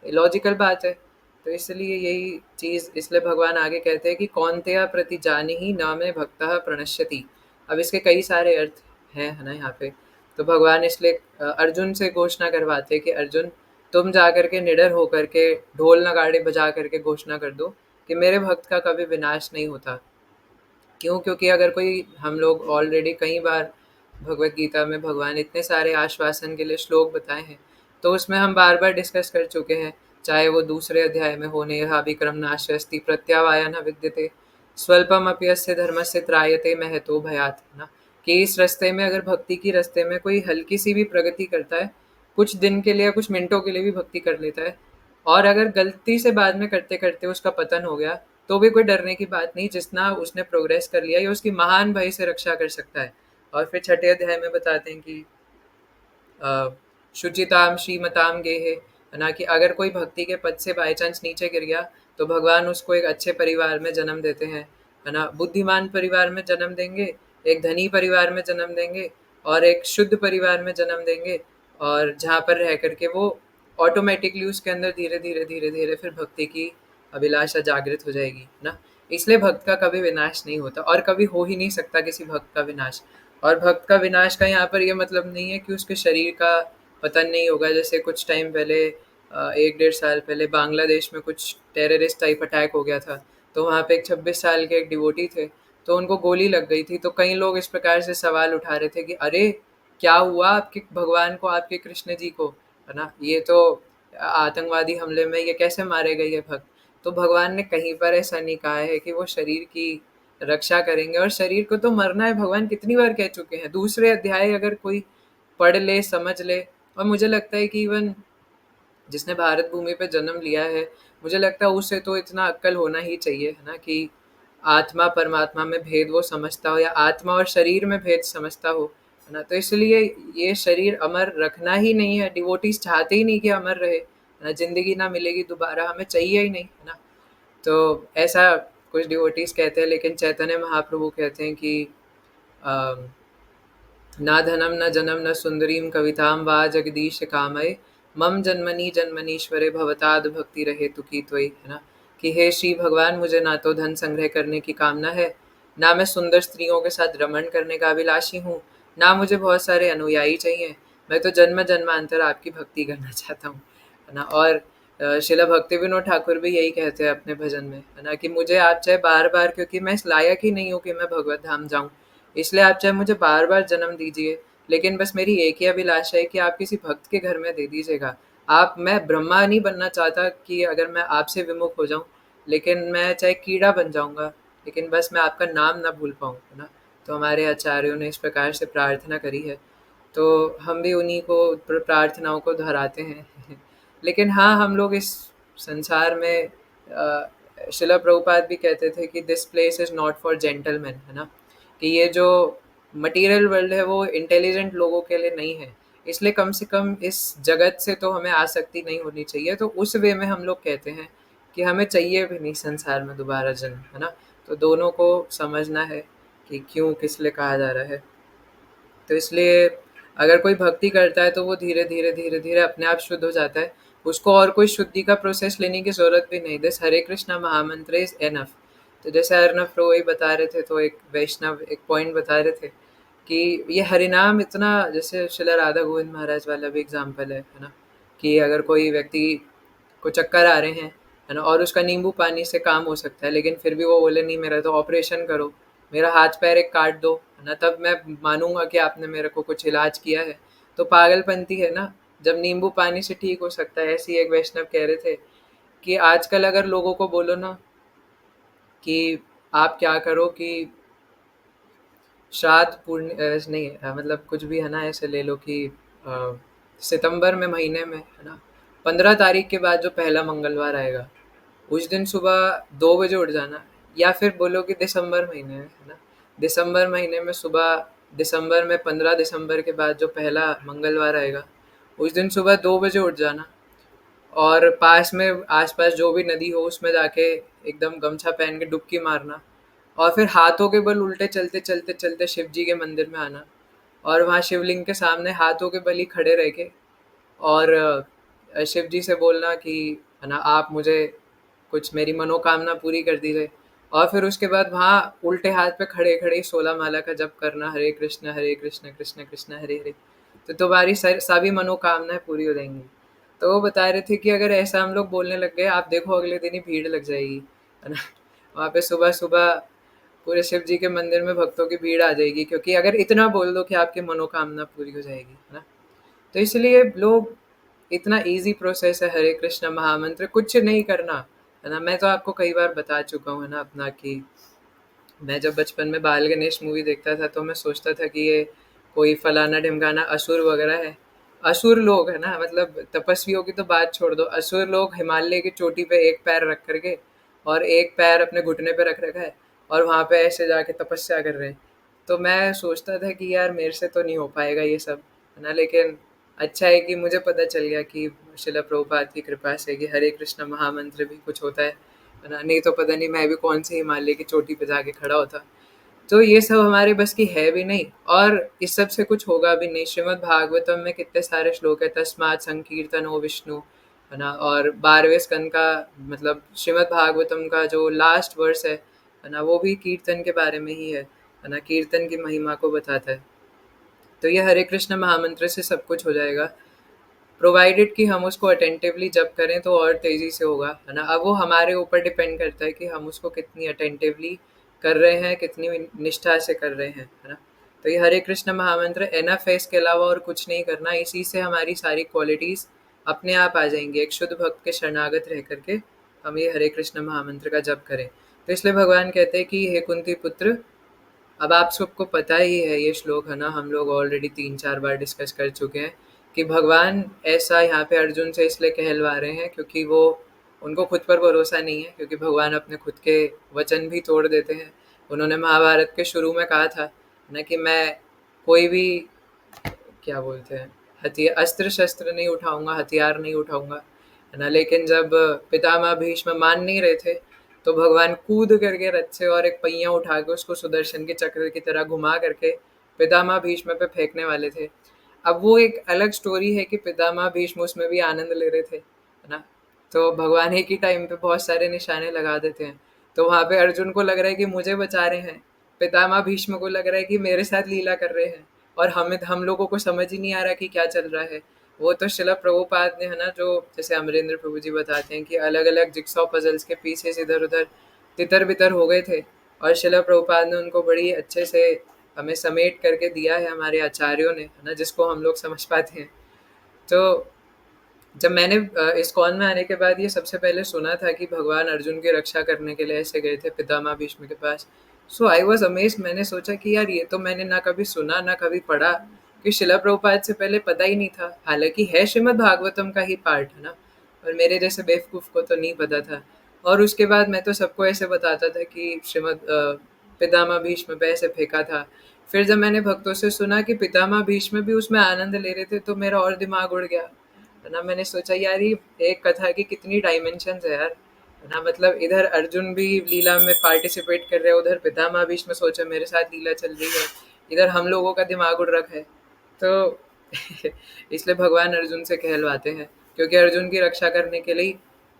लॉजिकल बात है। तो इसलिए यही चीज़, इसलिए भगवान आगे कहते हैं कि कौन्तेय प्रति जानीहि न मे भक्तः प्रणश्यति। अब इसके कई सारे अर्थ हैं, है ना, यहाँ पे। तो भगवान इसलिए अर्जुन से घोषणा करवाते हैं कि अर्जुन, तुम जा करके निडर होकर के ढोल नगाड़े बजा करके घोषणा कर दो कि मेरे भक्त का कभी विनाश नहीं होता। क्यों? क्योंकि अगर कोई, हम लोग ऑलरेडी कई बार भगवत गीता में भगवान इतने सारे आश्वासन के लिए श्लोक बताए हैं, तो उसमें हम बार बार डिस्कस कर चुके हैं। चाहे वो दूसरे अध्याय में हो, नेहा विक्रम नाश्यस्ति प्रत्यावाय न विद्यते स्वल्पम अपि अस्य धर्मस्य त्रायते महतो भयात्, है ना। कि इस रास्ते में, अगर भक्ति की रास्ते में कोई हल्की सी भी प्रगति करता है, कुछ दिन के लिए, कुछ मिनटों के लिए भी भक्ति कर लेता है, और अगर गलती से बाद में करते करते उसका पतन हो गया, तो भी कोई डरने की बात नहीं। जितना उसने प्रोग्रेस कर लिया, ये उसकी महान भय से रक्षा कर सकता है। और फिर छठे अध्याय में बताते हैं कि शुचिताम श्रीमताम गेहे, है ना, कि अगर कोई भक्ति के पद से बाई चांस नीचे गिर गया तो भगवान उसको एक अच्छे परिवार में जन्म देते हैं, है ना। बुद्धिमान परिवार में जन्म देंगे, एक धनी परिवार में जन्म देंगे, और एक शुद्ध परिवार में जन्म देंगे, और जहाँ पर रह करके वो ऑटोमेटिकली उसके अंदर धीरे धीरे धीरे धीरे फिर भक्ति की अभिलाषा जागृत हो जाएगी ना। इसलिए भक्त का कभी विनाश नहीं होता और कभी हो ही नहीं सकता किसी भक्त का विनाश। और भक्त का विनाश का यहाँ पर ये मतलब नहीं है कि उसके शरीर का पतन नहीं होगा। जैसे कुछ टाइम पहले, 1 डेढ़ साल पहले बांग्लादेश में कुछ टेररिस्ट टाइप अटैक हो गया था, तो वहाँ पे एक 26 साल के एक डिवोटी थे, तो उनको गोली लग गई थी। तो कई लोग इस प्रकार से सवाल उठा रहे थे कि अरे क्या हुआ आपके भगवान को, आपके कृष्ण जी को, है ना, ये तो आतंकवादी हमले में ये कैसे मारे गए ये भक्त। तो भगवान ने कहीं पर ऐसा नहीं कहा है कि वो शरीर की रक्षा करेंगे, और शरीर को तो मरना है, भगवान कितनी बार कह चुके हैं। दूसरे अध्याय अगर कोई पढ़ ले, समझ ले, और मुझे लगता है कि इवन जिसने भारत भूमि पे जन्म लिया है, मुझे लगता है उसे तो इतना अक्ल होना ही चाहिए, है ना, कि आत्मा परमात्मा में भेद वो समझता हो, या आत्मा और शरीर में भेद समझता हो, है ना? तो इसलिए ये शरीर अमर रखना ही नहीं है, डिवोटीज चाहते ही नहीं कि अमर रहे, है ना? जिंदगी ना मिलेगी दोबारा, हमें चाहिए ही नहीं, है ना? तो ऐसा कुछ डिवोटीज कहते हैं, लेकिन चैतन्य महाप्रभु कहते हैं कि अम, ना धनम न जनम न सुंदरीम कविताम वा जगदीश कामय मम जन्मनी जन्मनीश्वरे भवताद भक्ति रहे तुकी त्वयि, है ना? कि हे श्री भगवान, मुझे ना तो धन संग्रह करने की कामना है, ना मैं सुंदर स्त्रियों के साथ रमण करने का अभिलाषी हूँ, ना मुझे बहुत सारे अनुयायी चाहिए, मैं तो जन्म जन्मांतर आपकी भक्ति करना चाहता हूँ, है ना? और शिला भक्ति विनोद ठाकुर भी यही कहते हैं अपने भजन में, है ना, कि मुझे आप चाहे बार बार, क्योंकि मैं इस लायक ही नहीं हूँ कि मैं भगवत धाम जाऊँ, इसलिए आप चाहे मुझे बार बार जन्म दीजिए, लेकिन बस मेरी एक ही अभिलाषा है कि आप किसी भक्त के घर में दे दीजिएगा। आप मैं ब्रह्मा नहीं बनना चाहता कि अगर मैं आपसे विमुख हो जाऊं, लेकिन मैं चाहे कीड़ा बन जाऊंगा, लेकिन बस मैं आपका नाम ना भूल पाऊं, है ना? तो हमारे आचार्यों ने इस प्रकार से प्रार्थना करी है, तो हम भी उन्हीं को प्रार्थनाओं को दोहराते हैं। लेकिन हाँ, हम लोग इस संसार में शिला प्रभुपाद भी कहते थे कि this place is not for gentleman, है ना? कि ये जो मटेरियल वर्ल्ड है वो इंटेलिजेंट लोगों के लिए नहीं है, इसलिए कम से कम इस जगत से तो हमें आसक्ति नहीं होनी चाहिए। तो उस वे में हम लोग कहते हैं कि हमें चाहिए भी नहीं संसार में दोबारा जन्म, है ना? तो दोनों को समझना है कि क्यों किस लिए कहा जा रहा है। तो इसलिए अगर कोई भक्ति करता है तो वो धीरे धीरे धीरे धीरे अपने आप शुद्ध हो जाता है, उसको और कोई शुद्धि का प्रोसेस लेने की ज़रूरत भी नहीं। दिस हरे कृष्णा महामंत्र इज़ एनफ। तो जैसे अर्नब प्रो वही बता रहे थे, तो एक वैष्णव एक पॉइंट बता रहे थे कि ये हरिनाम इतना, जैसे शिला राधा गोविंद महाराज वाला भी एग्जाम्पल है ना? कि अगर कोई व्यक्ति को चक्कर आ रहे हैं, है ना, और उसका नींबू पानी से काम हो सकता है, लेकिन फिर भी वो बोले नहीं मेरा तो ऑपरेशन करो, मेरा हाथ पैर एक काट दो, है ना, तब मैं मानूंगा कि आपने मेरे को कुछ इलाज किया है। तो पागलपंती है ना, जब नींबू पानी से ठीक हो सकता है। ऐसे ही एक वैष्णव कह रहे थे कि आजकल अगर लोगों को बोलो ना कि आप क्या करो कि श्राद्ध पूर्ण नहीं मतलब कुछ भी, है ना, ऐसे ले लो कि सितंबर में महीने में, है ना, 15 तारीख के बाद जो पहला मंगलवार आएगा उस दिन सुबह 2 बजे उठ जाना, या फिर बोलो कि दिसंबर महीने में, है ना, दिसंबर महीने में सुबह, दिसंबर में 15 दिसंबर के बाद जो पहला मंगलवार आएगा उस दिन सुबह 2 बजे उठ जाना, और पास में आसपास जो भी नदी हो उसमें जाके एकदम गमछा पहन के डुबकी मारना, और फिर हाथों के बल उल्टे चलते चलते चलते शिव जी के मंदिर में आना, और वहाँ शिवलिंग के सामने हाथों के बल ही खड़े रह के, और शिव जी से बोलना कि, है ना, आप मुझे कुछ मेरी मनोकामना पूरी कर दीजिए, और फिर उसके बाद वहाँ उल्टे हाथ पे खड़े खड़े 16 माला का जप करना, हरे कृष्ण कृष्ण कृष्ण हरे हरे, तो तुम्हारी सभी मनोकामनाएं पूरी हो जाएंगी। तो वो बता रहे थे कि अगर ऐसा हम लोग बोलने लग गए, आप देखो अगले दिन ही भीड़ लग जाएगी, है ना? वहाँ पे सुबह सुबह पूरे शिव जी के मंदिर में भक्तों की भीड़ आ जाएगी, क्योंकि अगर इतना बोल दो कि आपकी मनोकामना पूरी हो जाएगी, है ना? तो इसलिए लोग, इतना इजी प्रोसेस है हरे कृष्ण महामंत्र, कुछ नहीं करना, है ना? मैं तो आपको कई बार बता चुका हूँ, है ना, अपना कि मैं जब बचपन में बाल गणेश मूवी देखता था तो मैं सोचता था कि ये कोई फलाना ढिमकाना असुर वगैरह है। असुर लोग, है ना, मतलब तपस्वियों की तो बात छोड़ दो, असुर लोग हिमालय की चोटी पे एक पैर रख करके और एक पैर अपने घुटने पे रख रखा है और वहाँ पे ऐसे जाके तपस्या कर रहे हैं। तो मैं सोचता था कि यार मेरे से तो नहीं हो पाएगा ये सब, है ना? लेकिन अच्छा है कि मुझे पता चल गया कि शिला प्रभुपाद की कृपा से कि हरे कृष्ण महामंत्र भी कुछ होता है ना? नहीं तो पता नहीं मैं भी कौन सी हिमालय की चोटी पे जाके खड़ा होता। तो ये सब हमारे बस की है भी नहीं, और इस सब से कुछ होगा भी नहीं। श्रीमद् भागवतम में कितने सारे श्लोक है, तस्मात् संकीर्तनो विष्णु, है ना, और 12वें स्कंद का, मतलब श्रीमद् भागवतम का जो लास्ट वर्स है ना, वो भी कीर्तन के बारे में ही है ना, कीर्तन की महिमा को बताता है। तो ये हरे कृष्ण महामंत्र से सब कुछ हो जाएगा, प्रोवाइडेड कि हम उसको अटेंटिवली जब करें तो और तेज़ी से होगा, है ना? अब वो हमारे ऊपर डिपेंड करता है कि हम उसको कितनी अटेंटिवली कर रहे हैं, कितनी निष्ठा से कर रहे हैं, है ना? तो ये हरे कृष्ण महामंत्र एनफ है, इसके अलावा और कुछ नहीं करना। इसी से हमारी सारी क्वालिटीज़ अपने आप आ जाएंगी। एक शुद्ध भक्त के शरणागत रह करके हम ये हरे कृष्ण महामंत्र का जप करें। तो इसलिए भगवान कहते हैं कि हे कुंती पुत्र, अब आप सबको पता ही है ये श्लोक, है ना, हम लोग ऑलरेडी 3-4 बार डिस्कस कर चुके हैं कि भगवान ऐसा यहाँ पे अर्जुन से इसलिए कहलवा रहे हैं क्योंकि वो, उनको खुद पर भरोसा नहीं है, क्योंकि भगवान अपने खुद के वचन भी तोड़ देते हैं। उन्होंने महाभारत के शुरू में कहा था ना कि मैं कोई भी क्या बोलते हैं, हथियार, अस्त्र शस्त्र नहीं उठाऊंगा, हथियार नहीं उठाऊंगा, है ना। लेकिन जब पितामह भीष्म मान नहीं रहे थे, तो भगवान कूद करके रथ से और एक पहिया उठा के उसको सुदर्शन के चक्र की तरह घुमा करके पितामह भीष्म पे फेंकने वाले थे। अब वो एक अलग स्टोरी है कि पितामह भीष्म उसमें भी आनंद ले रहे थे, है ना। तो भगवान एक ही टाइम पे बहुत सारे निशाने लगा देते हैं। तो वहाँ पे अर्जुन को लग रहा है कि मुझे बचा रहे हैं, पितामह भीष्म को लग रहा है कि मेरे साथ लीला कर रहे हैं, और हम लोगों को समझ ही नहीं आ रहा कि क्या चल रहा है। वो तो शिला प्रभुपाद ने, है ना, जो जैसे अमरेंद्र प्रभु जी बताते हैं कि अलग अलग जिक्सॉ पजल्स के पीसेस इधर उधर तितर बितर हो गए थे, और शिला प्रभुपाद ने उनको बड़ी अच्छे से हमें समेट करके दिया है हमारे आचार्यों ने, है ना, जिसको हम लोग समझ पाते हैं। तो जब मैंने इस्कॉन में आने के बाद ये सबसे पहले सुना था कि भगवान अर्जुन की रक्षा करने के लिए ऐसे गए थे पितामह भीष्म के पास, सो आई वॉज अमेज्ड। मैंने सोचा कि यार ये तो मैंने ना कभी सुना ना कभी पढ़ा, कि शिला प्रभुपाद से पहले पता ही नहीं था। हालांकि है श्रीमद् भागवतम का ही पार्ट, है ना, और मेरे जैसे बेवकूफ़ को तो नहीं पता था। और उसके बाद मैं तो सबको ऐसे बताता था कि पितामह भीष्म पे ऐसे फेंका था। फिर जब मैंने भक्तों से सुना कि पितामह भीष्म भी उसमें आनंद ले रहे थे, तो मेरा और दिमाग उड़ गया, है ना। मैंने सोचा यार ये एक कथा की कितनी डायमेंशंस है यार, है ना। मतलब इधर अर्जुन भी लीला में पार्टिसिपेट कर रहे हैं, उधर पितामह भीष्म सोचा मेरे साथ लीला चल रही है, इधर हम लोगों का दिमाग उड़ रखा है। तो इसलिए भगवान अर्जुन से कहलवाते हैं, क्योंकि अर्जुन की रक्षा करने के लिए,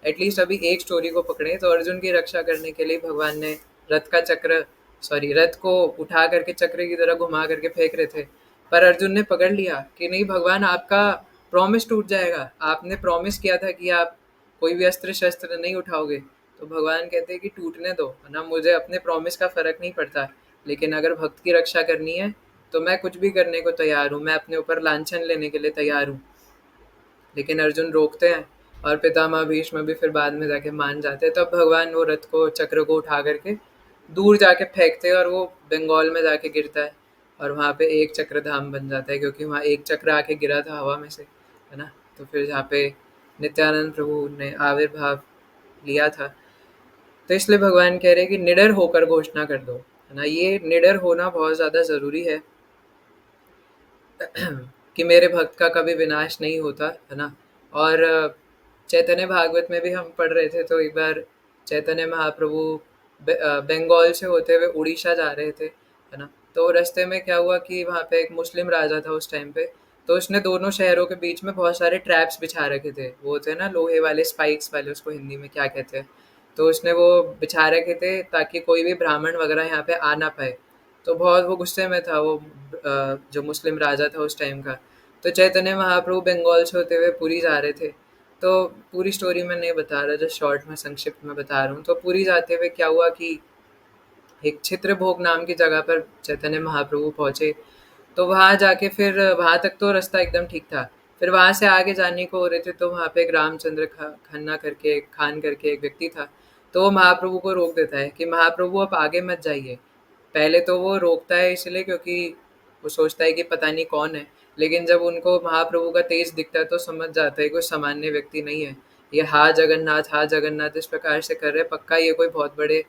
एटलीस्ट अभी एक स्टोरी को पकड़े तो अर्जुन की रक्षा करने के लिए भगवान ने रथ का चक्र, सॉरी, रथ को उठा करके चक्र की तरह घुमा करके फेंक रहे थे। पर अर्जुन ने पकड़ लिया कि नहीं भगवान, आपका प्रॉमिस टूट जाएगा, आपने प्रॉमिस किया था कि आप कोई भी अस्त्र शस्त्र नहीं उठाओगे। तो भगवान कहते हैं कि टूटने दो, है ना, मुझे अपने प्रॉमिस का फर्क नहीं पड़ता, लेकिन अगर भक्त की रक्षा करनी है तो मैं कुछ भी करने को तैयार हूँ, मैं अपने ऊपर लांछन लेने के लिए तैयार हूँ। लेकिन अर्जुन रोकते हैं, और पितामह भीष्म भी फिर बाद में जाके मान जाते हैं। तब भगवान वो रथ को, चक्र को उठा करके दूर जाके फेंकते हैं, और वो बंगाल में जाके गिरता है, और वहाँ पे एक चक्र धाम बन जाता है, क्योंकि वहाँ एक चक्र आके गिरा था हवा में से, है ना। तो फिर जहाँ पे नित्यानंद प्रभु ने आविर्भाव लिया था, तो इसलिए भगवान कह रहे हैं कि निडर होकर घोषणा कर दो, है ना। ये निडर होना बहुत ज़्यादा ज़रूरी है कि मेरे भक्त का कभी विनाश नहीं होता, है ना। और चैतन्य भागवत में भी हम पढ़ रहे थे, तो एक बार चैतन्य महाप्रभु बंगाल से होते हुए उड़ीसा जा रहे थे, है ना। तो रास्ते में क्या हुआ कि वहाँ पे एक मुस्लिम राजा था उस टाइम पे, तो उसने दोनों शहरों के बीच में बहुत सारे ट्रैप्स बिछा रखे थे, वो होते हैं ना लोहे वाले, स्पाइक्स वाले, उसको हिंदी में क्या कहते हैं। तो उसने वो बिछा रखे थे ताकि कोई भी ब्राह्मण वगैरह यहाँ पे आ ना पाए। तो बहुत वो गुस्से में था वो जो मुस्लिम राजा था उस टाइम का। तो चैतन्य महाप्रभु बंगाल से होते हुए पुरी जा रहे थे। तो पूरी स्टोरी मैं नहीं बता रहा, जो शॉर्ट में संक्षिप्त में बता रहा हूँ। तो पुरी जाते हुए क्या हुआ कि एक चित्रभोग नाम की जगह पर चैतन्य महाप्रभु पहुँचे। तो वहाँ जाके फिर वहाँ तक तो रास्ता एकदम ठीक था। फिर वहाँ से आगे जाने को हो रहे थे, तो वहाँ पे एक रामचंद्र खन्ना करके, खान करके एक व्यक्ति था। तो वो महाप्रभु को रोक देता है कि महाप्रभु आप आगे मत जाइए। पहले तो वो रोकता है इसलिए क्योंकि वो सोचता है कि पता नहीं कौन है, लेकिन जब उनको महाप्रभु का तेज दिखता है तो समझ जाता है कोई सामान्य व्यक्ति नहीं है। ये हा जगन्नाथ इस प्रकार से कर रहे, पक्का ये कोई बहुत बड़े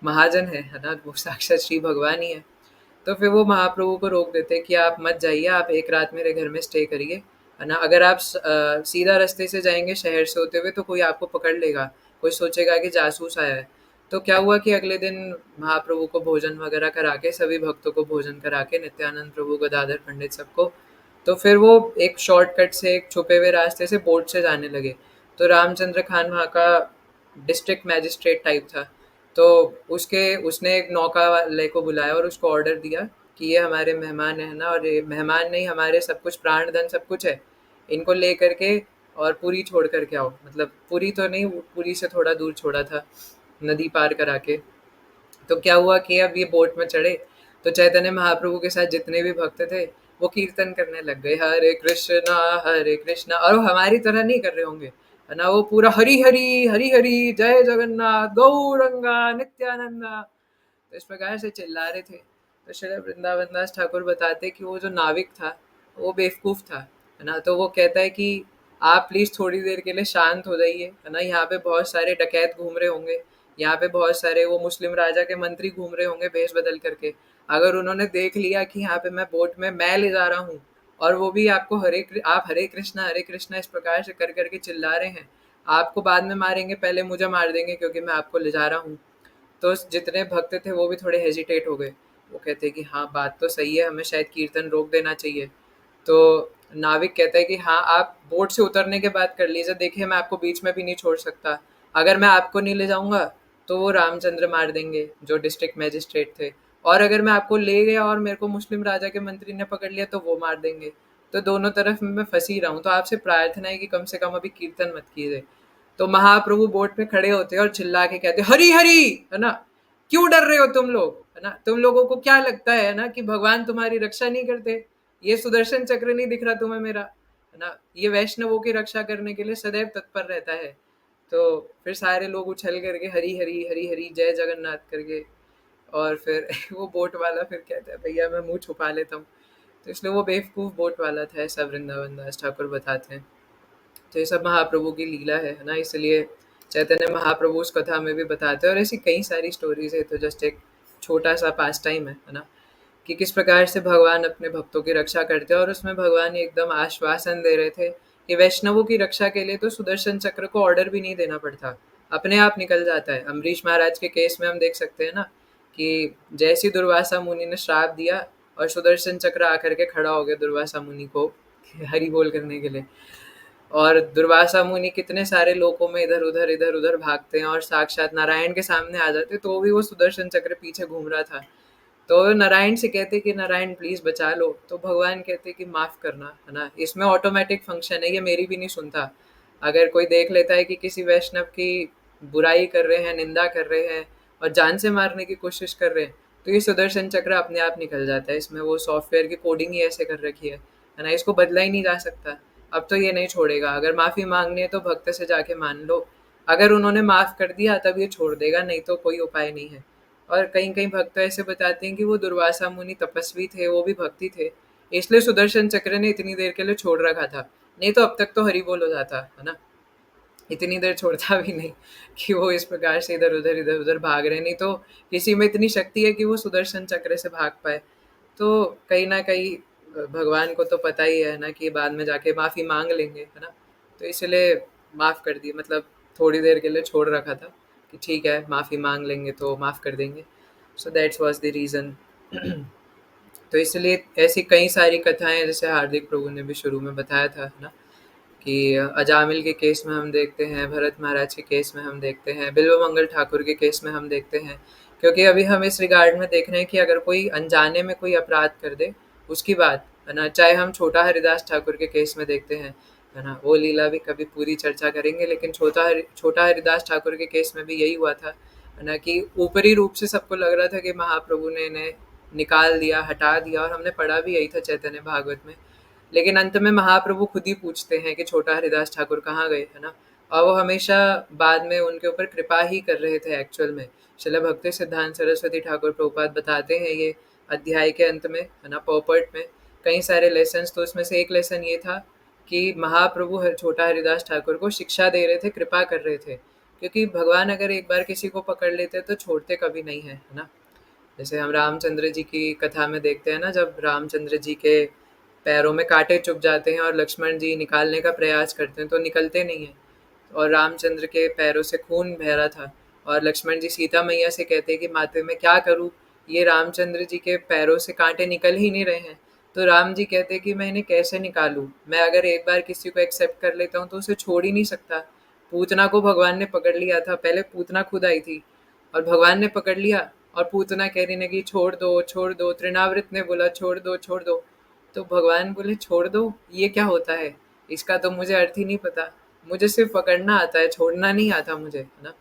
महाजन है ना, वो साक्षात श्री भगवान ही है। तो फिर वो महाप्रभु को रोक देते हैं कि आप मत जाइए, आप एक रात मेरे घर में स्टे करिए, है ना। अगर आप सीधा रास्ते से जाएंगे शहर से होते हुए तो कोई आपको पकड़ लेगा, कोई सोचेगा कि जासूस आया है। तो क्या हुआ कि अगले दिन महाप्रभु को भोजन वगैरह करा के, सभी भक्तों को भोजन करा के, नित्यानंद प्रभु, गदाधर पंडित, सबको, तो फिर वो एक शॉर्टकट से, एक छुपे हुए रास्ते से बोट से जाने लगे। तो रामचंद्र खान वहाँ का डिस्ट्रिक्ट मैजिस्ट्रेट टाइप था। तो उसने एक नौका वाले को बुलाया और उसको ऑर्डर दिया कि ये हमारे मेहमान है ना, और ये मेहमान नहीं, हमारे सब कुछ, प्राण धन सब कुछ है, इनको ले करके और पुरी छोड़ करके आओ। मतलब पुरी तो नहीं, पुरी से थोड़ा दूर छोड़ा था, नदी पार करा के। तो क्या हुआ कि अब ये बोट में चढ़े, तो चैतन्य महाप्रभु के साथ जितने भी भक्त थे वो कीर्तन करने लग गए, हरे कृष्णा, और वो हमारी तरह नहीं कर रहे होंगे, है ना। वो पूरा हरि हरि हरि, जय जगन्नाथ, गौरंगा नित्यानंदा, तो इस प्रकार से चिल्ला रहे थे। तो श्री वृंदावन दास ठाकुर बताते कि वो जो नाविक था वो बेवकूफ़ था, है ना। तो वो कहता है कि आप प्लीज़ थोड़ी देर के लिए शांत हो जाइए, है ना। यहाँ पे बहुत सारे डकैत घूम रहे होंगे, यहाँ पे बहुत सारे वो मुस्लिम राजा के मंत्री घूम रहे होंगे भेष बदल करके। अगर उन्होंने देख लिया कि यहाँ पे मैं बोट में मैं ले जा रहा हूँ, और वो भी आपको आप हरे कृष्णा इस प्रकार से कर करके चिल्ला रहे हैं, आपको बाद में मारेंगे, पहले मुझे मार देंगे क्योंकि मैं आपको ले जा रहा हूँ। तो जितने भक्त थे वो भी थोड़े हेजिटेट हो गए। वो कहते हैं कि हाँ बात तो सही है, हमें शायद कीर्तन रोक देना चाहिए। तो नाविक कहता है कि हाँ आप बोट से उतरने के बाद कर लीजिए, देखिए मैं आपको बीच में भी नहीं छोड़ सकता, अगर मैं आपको नहीं ले जाऊंगा तो वो रामचंद्र मार देंगे जो डिस्ट्रिक्ट मैजिस्ट्रेट थे, और अगर मैं आपको ले गया और मेरे को मुस्लिम राजा के मंत्री ने पकड़ लिया तो वो मार देंगे। तो दोनों तरफ मैं फंसी रहा हूँ, तो आपसे प्रार्थना है कि कम से कम अभी कीर्तन मत कीजिए। तो महाप्रभु बोट पे खड़े होते हैं और चिल्ला के कहते हरी हरी, है ना, क्यों डर रहे हो तुम लोग, है ना, तुम लोगों को क्या लगता है ना कि भगवान तुम्हारी रक्षा नहीं करते, ये सुदर्शन चक्र नहीं दिख रहा तुम्हें मेरा, है ना, ये वैष्णवों की रक्षा करने के लिए सदैव तत्पर रहता है। तो फिर सारे लोग उछल करके हरी हरी हरी हरी जय जगन्नाथ करके, और फिर वो बोट वाला फिर कहता है भैया मैं मुंह छुपा लेता हूँ। तो इसलिए वो बेवकूफ बोट वाला था, ऐसा वृंदावन दास ठाकुर बताते हैं। तो ये सब महाप्रभु की लीला है ना, इसलिए चैतन्य महाप्रभु उस कथा में भी बताते हैं, और ऐसी कई सारी स्टोरीज है। तो जस्ट एक छोटा सा पास टाइम है ना, कि किस प्रकार से भगवान अपने भक्तों की रक्षा करते हैं, और उसमें भगवान एकदम आश्वासन दे रहे थे कि वैष्णवों की रक्षा के लिए तो सुदर्शन चक्र को ऑर्डर भी नहीं देना पड़ता, अपने आप निकल जाता है। अम्बरीश महाराज के केस में हम देख सकते हैं ना कि जैसी दुर्वासा मुनि ने श्राप दिया और सुदर्शन चक्र आकर के खड़ा हो गया दुर्वासा मुनि को हरि बोल करने के लिए, और दुर्वासा मुनि कितने सारे लोकों में इधर उधर भागते हैं और साक्षात नारायण के सामने आ जाते, तो भी वो सुदर्शन चक्र पीछे घूम रहा था। तो नारायण से कहते कि नारायण प्लीज बचा लो, तो भगवान कहते कि माफ करना, है ना, इसमें ऑटोमेटिक फंक्शन है, ये मेरी भी नहीं सुनता। अगर कोई देख लेता है कि किसी वैष्णव की बुराई कर रहे हैं, निंदा कर रहे हैं और जान से मारने की कोशिश कर रहे हैं, तो ये सुदर्शन चक्र अपने आप निकल जाता है। इसमें वो सॉफ्टवेयर की कोडिंग ही ऐसे कर रखी है ना, इसको बदला ही नहीं जा सकता। अब तो ये नहीं छोड़ेगा, अगर माफी मांगनी है तो भक्त से जाके मान लो, अगर उन्होंने माफ कर दिया तब ये छोड़ देगा, नहीं तो कोई उपाय नहीं है। और कहीं कहीं भक्त ऐसे बताते हैं कि वो दुर्वासा मुनि तपस्वी थे, वो भी भक्ति थे, इसलिए सुदर्शन चक्र ने इतनी देर के लिए छोड़ रखा था, नहीं तो अब तक तो हरि बोल हो जाता, है ना, इतनी देर छोड़ता भी नहीं कि वो इस प्रकार से इधर उधर भाग रहे, नहीं तो किसी में इतनी शक्ति है कि वो सुदर्शन चक्र से भाग पाए। तो कहीं ना कहीं भगवान को तो पता ही है ना कि बाद में जाके माफ़ी मांग लेंगे, है ना, तो इसलिए माफ़ कर दिए, मतलब थोड़ी देर के लिए छोड़ रखा था कि ठीक है माफ़ी मांग लेंगे तो माफ़ कर देंगे। So that's was the reason. तो इसलिए ऐसी कई सारी कथाएं जैसे हार्दिक प्रभु ने भी शुरू में बताया था, है ना, कि अजामिल के केस में हम देखते हैं, भरत महाराज के केस में हम देखते हैं, बिल्व मंगल ठाकुर के केस में हम देखते हैं। क्योंकि अभी हम इस रिगार्ड में देख रहे हैं कि अगर कोई अनजाने में कोई अपराध कर दे उसकी बात, है ना, चाहे हम छोटा हरिदास ठाकुर के केस में देखते हैं, है ना, वो लीला भी कभी पूरी चर्चा करेंगे, लेकिन छोटा हरिदास ठाकुर के केस में भी यही हुआ था, है ना, कि ऊपरी रूप से सबको लग रहा था कि महाप्रभु ने इन्हें निकाल दिया, हटा दिया, और हमने पढ़ा भी यही था चैतन्य भागवत में। लेकिन अंत में महाप्रभु खुद ही पूछते हैं कि छोटा हरिदास ठाकुर कहाँ गए, है ना, और वो हमेशा बाद में उनके ऊपर कृपा ही कर रहे थे एक्चुअल में। श्रील भक्ति सिद्धांत सरस्वती ठाकुर प्रभुपाद बताते हैं ये अध्याय के अंत में, है ना, पोपर्ट में कई सारे लेसन्स, तो उसमें से एक लेसन ये था कि महाप्रभु छोटा हरिदास ठाकुर को शिक्षा दे रहे थे, कृपा कर रहे थे, क्योंकि भगवान अगर एक बार किसी को पकड़ लेते तो छोड़ते कभी नहीं है ना। जैसे हम रामचंद्र जी की कथा में देखते हैं ना, जब रामचंद्र जी के पैरों में कांटे चुभ जाते हैं और लक्ष्मण जी निकालने का प्रयास करते हैं तो निकलते नहीं हैं, और रामचंद्र के पैरों से खून बह रहा था, और लक्ष्मण जी सीता मैया से कहते हैं कि माते मैं क्या करूँ, ये रामचंद्र जी के पैरों से कांटे निकल ही नहीं रहे हैं। तो राम जी कहते हैं कि मैं इन्हें कैसे निकालूं, मैं अगर एक बार किसी को एक्सेप्ट कर लेता हूँ तो उसे छोड़ ही नहीं सकता। पूतना को भगवान ने पकड़ लिया था, पहले पूतना खुद आई थी और भगवान ने पकड़ लिया, और पूतना कह रही ने कि छोड़ दो, तृणावृत ने बोला छोड़ दो छोड़ दो, तो भगवान बोले छोड़ दो, ये क्या होता है, इसका तो मुझे अर्थ ही नहीं पता, मुझे सिर्फ पकड़ना आता है, छोड़ना नहीं आता मुझे, है ना।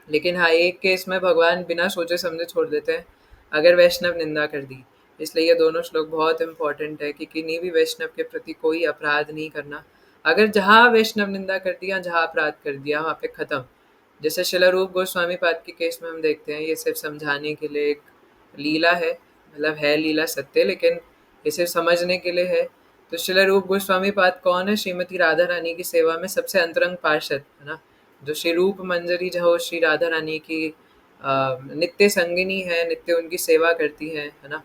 लेकिन हाँ एक केस में भगवान बिना सोचे समझे छोड़ देते हैं, अगर वैष्णव निंदा कर दी। इसलिए ये दोनों श्लोक बहुत इंपॉर्टेंट है कि किन्हीं भी वैष्णव के प्रति कोई अपराध नहीं करना, अगर जहाँ वैष्णव निंदा कर दिया, जहाँ अपराध कर दिया वहाँ पे खत्म। जैसे शिला रूप गोस्वामी पाद के केस में हम देखते हैं, ये सिर्फ समझाने के लिए एक लीला है, मतलब है लीला सत्य, लेकिन ये सिर्फ समझने के लिए है। तो शिला रूप गोस्वामी पाद कौन है, श्रीमती राधा रानी की सेवा में सबसे अंतरंग पार्षद, है ना, जो श्री रूप मंजरी जो श्री राधा रानी की नित्य संगिनी है, नित्य उनकी सेवा करती है ना।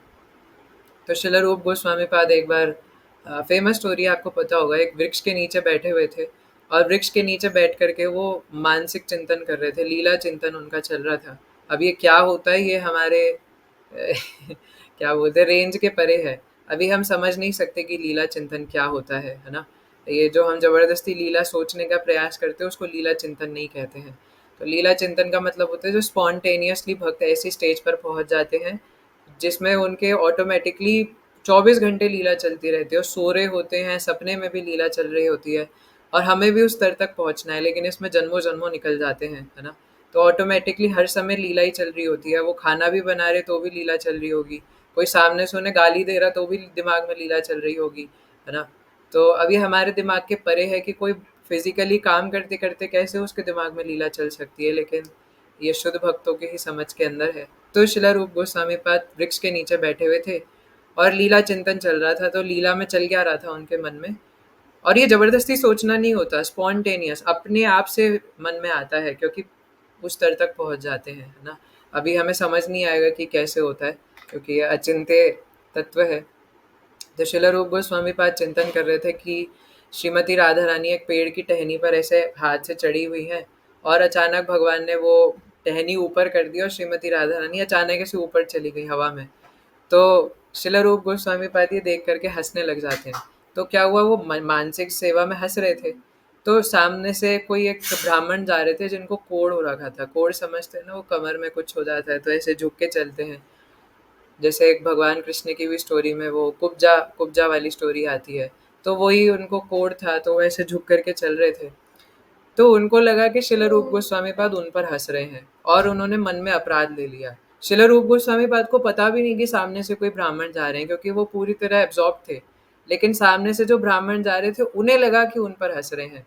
तो शिला रूप गोस्वामी पाद एक बार फेमस स्टोरी आपको पता होगा, एक वृक्ष के नीचे बैठे हुए थे और वृक्ष के नीचे बैठ करके वो मानसिक चिंतन कर रहे थे, लीला चिंतन उनका चल रहा था। अब ये क्या होता है, ये हमारे क्या बोलते हैं, रेंज के परे है। अभी हम समझ नहीं सकते कि लीला चिंतन क्या होता है ना। ये जो हम जबरदस्ती लीला सोचने का प्रयास करते हैं उसको लीला चिंतन नहीं कहते हैं। तो लीला चिंतन का मतलब होता है जो स्पॉन्टेनियसली भक्त ऐसी स्टेज पर पहुंच जाते हैं जिसमें उनके ऑटोमेटिकली 24 घंटे लीला चलती रहती है और सो रहे होते हैं, सपने में भी लीला चल रही होती है और हमें भी उस स्तर तक पहुंचना है, लेकिन इसमें जन्मों जन्मों निकल जाते हैं, है ना। तो ऑटोमेटिकली हर समय लीला ही चल रही होती है। वो खाना भी बना रहे तो भी लीला चल रही होगी, कोई सामने से उन्हें गाली दे रहा तो भी दिमाग में लीला चल रही होगी, है ना। तो अभी हमारे दिमाग के परे है कि कोई फिजिकली काम करते करते कैसे उसके दिमाग में लीला चल सकती है, लेकिन ये शुद्ध भक्तों के ही समझ के अंदर है। तो शिला रूप गोस्वामी पाद वृक्ष के नीचे बैठे हुए थे और लीला चिंतन चल रहा था। तो लीला में चल क्या रहा था उनके मन में, और ये जबरदस्ती सोचना नहीं होता, स्पॉन्टेनियस अपने आप से मन में आता है, क्योंकि उस स्तर तक पहुंच जाते हैं, है ना। अभी हमें समझ नहीं आएगा कि कैसे होता है, क्योंकि ये अचिंत्य तत्व है। तो शिला रूप गोस्वामी पाद चिंतन कर रहे थे कि श्रीमती राधा रानी एक पेड़ की टहनी पर ऐसे हाथ से चढ़ी हुई है और अचानक भगवान ने वो टहनी ऊपर कर दी और श्रीमती राधा रानी अचानक से ऊपर चली गई हवा में। तो शिला रूप गोस्वामी पाद ये देख करके हंसने लग जाते हैं। तो क्या हुआ, वो मानसिक सेवा में हंस रहे थे तो सामने से कोई एक ब्राह्मण जा रहे थे जिनको कोढ़ हो रखा था। कोढ़ समझते हैं ना, वो कमर में कुछ हो जाता है तो ऐसे झुक के चलते हैं। जैसे एक भगवान कृष्ण की भी स्टोरी में वो कुब्जा कुब्जा वाली स्टोरी आती है, तो वही उनको कोढ़ था तो वो ऐसे झुक करके चल रहे थे। तो उनको लगा कि शिला रूप गोस्वामी पाद उन पर हंस रहे हैं और उन्होंने मन में अपराध ले लिया। शिला रूप गोस्वामी पाद को पता भी नहीं कि सामने से कोई ब्राह्मण जा रहे हैं, क्योंकि वो पूरी तरह एब्जॉर्ब थे। लेकिन सामने से जो ब्राह्मण जा रहे थे उन्हें लगा कि उन पर हंस रहे हैं,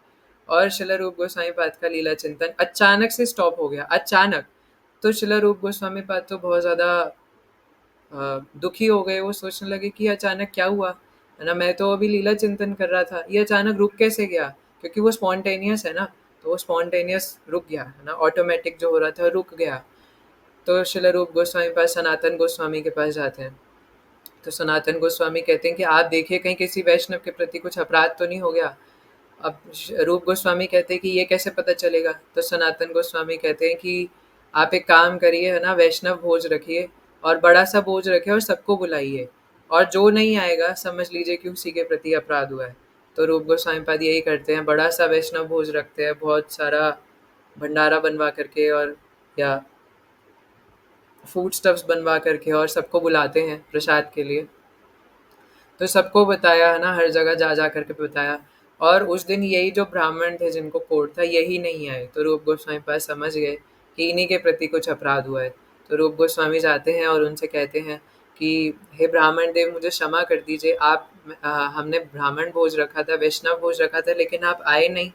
और शिला रूप गोस्वामी पाद का लीला चिंतन अचानक से स्टॉप हो गया, अचानक। तो शिला रूप गोस्वामी पाद तो बहुत ज्यादा दुखी हो गए। वो सोचने लगे कि अचानक क्या हुआ, है ना। मैं तो अभी लीला चिंतन कर रहा था, ये अचानक रुक कैसे गया, क्योंकि वो स्पॉन्टेनियस है ना। तो वो स्पॉन्टेनियस रुक गया, है ना, ऑटोमेटिक जो हो रहा था रुक गया। तो शिला रूप गोस्वामी पास सनातन गोस्वामी के पास जाते हैं। तो सनातन गोस्वामी कहते हैं कि आप देखिए कहीं किसी वैष्णव के प्रति कुछ अपराध तो नहीं हो गया। अब रूप गोस्वामी कहते हैं कि ये कैसे पता चलेगा। तो सनातन गोस्वामी कहते हैं कि आप एक काम करिए, है ना, वैष्णव भोज रखिए और बड़ा सा भोज रखिए और सबको बुलाइए, और जो नहीं आएगा समझ लीजिए कि उसी के प्रति अपराध हुआ है। तो रूप गोस्वामी पाद यही करते हैं, बड़ा सा वैष्णव भोज रखते हैं, बहुत सारा भंडारा बनवा करके और या फूड स्टफ्स बनवा करके और सबको बुलाते हैं प्रसाद के लिए। तो सबको बताया, है ना, हर जगह जा जा करके बताया। और उस दिन यही जो ब्राह्मण थे जिनको कोर्ट था यही नहीं आए। तो रूप गोस्वामी पास समझ गए कि इन्हीं के प्रति कुछ अपराध हुआ है। तो रूप गोस्वामी जाते हैं और उनसे कहते हैं कि हे ब्राह्मण देव, मुझे क्षमा कर दीजिए, आप हमने ब्राह्मण भोज रखा था, वैष्णव भोज रखा था, लेकिन आप आए नहीं,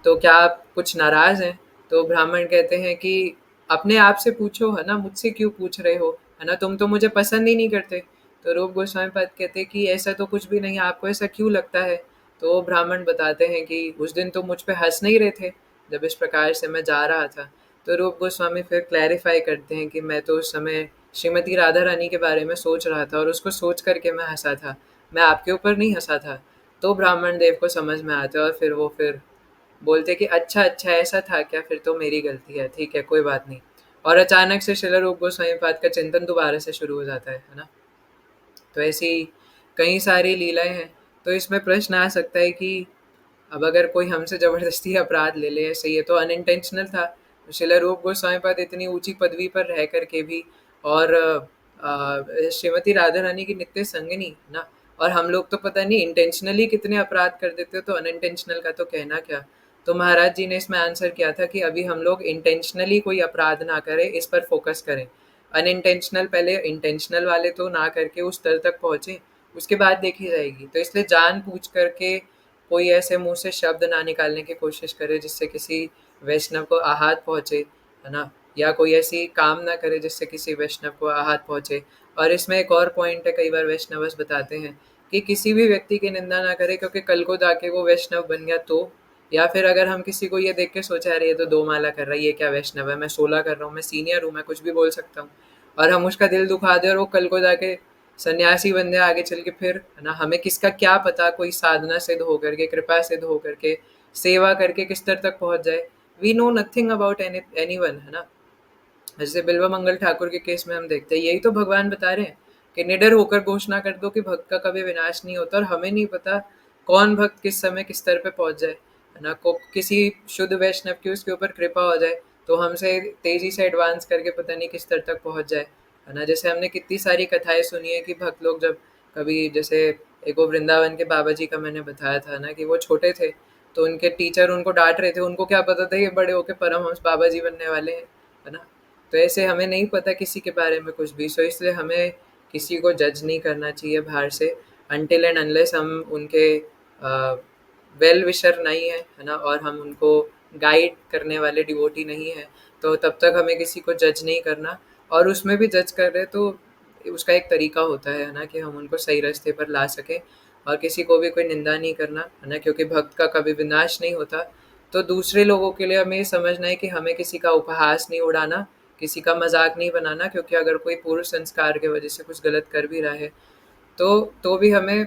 तो क्या आप कुछ नाराज हैं। तो ब्राह्मण कहते हैं कि अपने आप से पूछो, है ना, मुझसे क्यों पूछ रहे हो, है ना, तुम तो मुझे पसंद ही नहीं करते। तो रूप गोस्वामी पाद कहते हैं कि ऐसा तो कुछ भी नहीं, आपको ऐसा क्यों लगता है। तो वो ब्राह्मण बताते हैं कि उस दिन तो मुझ पे हंस नहीं रहे थे जब इस प्रकार से मैं जा रहा था। तो रूप गोस्वामी फिर क्लैरिफाई करते हैं कि मैं तो उस समय श्रीमती राधा रानी के बारे में सोच रहा था और उसको सोच करके मैं हंसा था, मैं आपके ऊपर नहीं हंसा था। तो ब्राह्मण देव को समझ में आता है और फिर बोलते कि अच्छा अच्छा ऐसा था क्या, फिर तो मेरी गलती है, ठीक है कोई बात नहीं। और अचानक से शिला रूप गोस्वामी पाद का चिंतन दोबारा से शुरू हो जाता है ना। तो ऐसी कई सारी लीलाएं हैं। तो इसमें प्रश्न आ सकता है कि अब अगर कोई हमसे ज़बरदस्ती अपराध ले ले, ऐसे ये तो अनइंटेंशनल था। शिला रूप गोस्वामी पाद इतनी ऊंची पदवी पर रह करके भी, और श्रीमती राधा रानी की नित्य संगिनी ना, और हम लोग तो पता नहीं इंटेंशनली कितने अपराध कर देते हो, तो अनइंटेंशनल का तो कहना क्या। तो महाराज जी ने इसमें आंसर किया था कि अभी हम लोग इंटेंशनली कोई अपराध ना करें, इस पर फोकस करें। अनइंटेंशनल पहले इंटेंशनल वाले तो ना करके उस स्तर तक पहुँचे, उसके बाद देखी जाएगी। तो इसलिए जान पूछ करके कोई ऐसे मुंह से शब्द ना निकालने की कोशिश करे जिससे किसी वैष्णव को आहत पहुँचे, है ना, या कोई ऐसी काम ना करे जिससे किसी वैष्णव को आहत पहुँचे। और इसमें एक और पॉइंट है, कई बार वैष्णवस बताते हैं कि किसी भी व्यक्ति की निंदा ना करे, क्योंकि कल को जाके वो वैष्णव बन गया तो, या फिर अगर हम किसी को ये देख के सोचा अरे ये तो 2 माला कर रहा है, ये क्या वैष्णव है, मैं 16 कर रहा हूँ, मैं सीनियर हूँ, मैं कुछ भी बोल सकता हूँ, और हम उसका दिल दुखा दें और वो कल को जाके सन्यासी बन जाए आगे चल के, फिर है ना, हमें किसका क्या पता, कोई साधना सिद्ध होकर के, कृपा सिद्ध होकर के, सेवा करके किस स्तर तक पहुंच जाए। We know nothing about anyone, है ना। जैसे बिल्वा मंगल ठाकुर के केस में हम देखते हैं, यही तो भगवान बता रहे हैं कि निडर होकर घोषणा कर दो कि भक्त का कभी विनाश नहीं होता। और हमें नहीं पता कौन भक्त किस समय किस स्तर पे पहुंच जाए, है ना। को किसी शुद्ध वैष्णव की उसके ऊपर कृपा हो जाए तो हमसे तेजी से एडवांस करके पता नहीं किस स्तर तक पहुंच जाए, है ना। जैसे हमने कितनी सारी कथाएं सुनी है कि भक्त लोग जब कभी, जैसे एक वो वृंदावन के बाबा जी का मैंने बताया था ना, कि वो छोटे थे तो उनके टीचर उनको डांट रहे थे, उनको क्या पता था ये बड़े होके परमहंस बाबा जी बनने वाले हैं, है ना। तो ऐसे हमें नहीं पता किसी के बारे में कुछ भी, सो इसलिए हमें किसी को जज नहीं करना चाहिए बाहर से, अनटिल एंड अनलेस हम उनके वेल विशर नहीं है ना, और हम उनको गाइड करने वाले डिवोटी नहीं है, तो तब तक हमें किसी को जज नहीं करना। और उसमें भी जज कर रहे तो उसका एक तरीका होता है ना, कि हम उनको सही रास्ते पर ला सकें, और किसी को भी कोई निंदा नहीं करना, है ना, क्योंकि भक्त का कभी विनाश नहीं होता। तो दूसरे लोगों के लिए हमें ये समझना है कि हमें किसी का उपहास नहीं उड़ाना, किसी का मजाक नहीं बनाना, क्योंकि अगर कोई पूर्व संस्कार के वजह से कुछ गलत कर भी रहा है तो भी हमें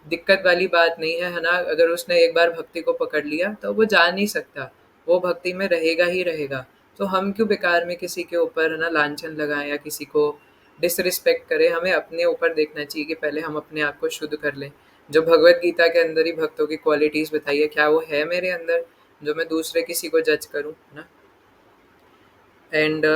दिक्कत वाली बात नहीं है ना। अगर उसने एक बार भक्ति को पकड़ लिया तो वो जा नहीं सकता, वो भक्ति में रहेगा ही रहेगा। तो हम क्यों बेकार में किसी के ऊपर, है ना, लांछन लगाएं या किसी को डिसरिस्पेक्ट करें। हमें अपने ऊपर देखना चाहिए कि पहले हम अपने आप को शुद्ध कर लें। जो भगवत गीता के अंदर ही भक्तों की क्वालिटीज़ बताई है, क्या वो है मेरे अंदर जो मैं दूसरे किसी को जज करूँ, है ना। एंड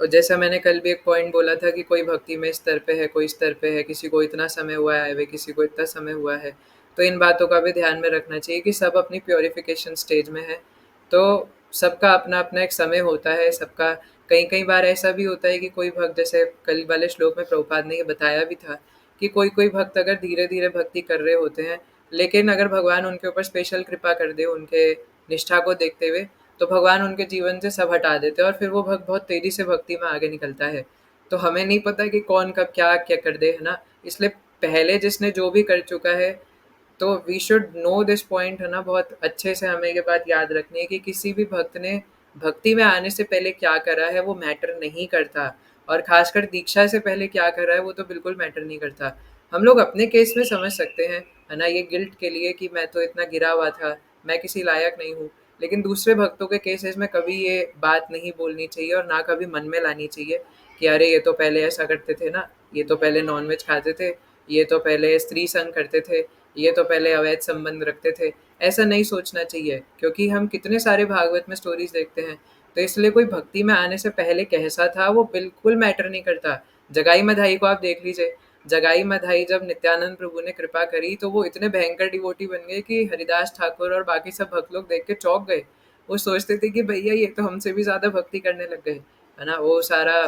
जैसा मैंने कल भी एक पॉइंट बोला था कि कोई भक्ति में स्तर पे है, कोई स्तर पे है, किसी को इतना समय हुआ है वे, किसी को इतना समय हुआ है। तो इन बातों का भी ध्यान में रखना चाहिए कि सब अपनी प्योरिफिकेशन स्टेज में है। तो सबका अपना अपना एक समय होता है सबका। कई कई बार ऐसा भी होता है कि कोई भक्त, जैसे कल वाले श्लोक में प्रभुपाद ने ये बताया भी था कि कोई कोई भक्त अगर धीरे धीरे भक्ति कर रहे होते हैं, लेकिन अगर भगवान उनके ऊपर स्पेशल कृपा कर दे उनके निष्ठा को देखते हुए, तो भगवान उनके जीवन से सब हटा देते हैं और फिर वो भक्त बहुत तेजी से भक्ति में आगे निकलता है। तो हमें नहीं पता कि कौन कब क्या क्या कर दे, है ना। इसलिए पहले जिसने जो भी कर चुका है, तो we should know this point, है ना। बहुत अच्छे से हमें ये बात याद रखनी है कि किसी भी भक्त ने भक्ति में आने से पहले क्या करा है वो मैटर नहीं करता, और खासकर दीक्षा से पहले क्या करा है वो तो बिल्कुल मैटर नहीं करता। हम लोग अपने केस में समझ सकते हैं, है ना, ये गिल्ट के लिए कि मैं तो इतना गिरा हुआ था, मैं किसी लायक नहीं हूँ। लेकिन दूसरे भक्तों के केसेस में कभी ये बात नहीं बोलनी चाहिए और ना कभी मन में लानी चाहिए कि अरे ये तो पहले ऐसा करते थे ना, ये तो पहले नॉनवेज खाते थे, ये तो पहले स्त्री संग करते थे, ये तो पहले अवैध संबंध रखते थे। ऐसा नहीं सोचना चाहिए, क्योंकि हम कितने सारे भागवत में स्टोरीज देखते हैं। तो इसलिए कोई भक्ति में आने से पहले कैसा था वो बिल्कुल मैटर नहीं करता। जगाई मधाई को आप देख लीजिए, जगाई मधाई जब नित्यानंद प्रभु ने कृपा करी तो वो इतने भयंकर डिवोटी बन गए कि हरिदास ठाकुर और बाकी सब भक्त लोग देख के चौंक गए। वो सोचते थे कि भैया ये तो हमसे भी ज्यादा भक्ति करने लग गए, है ना। वो सारा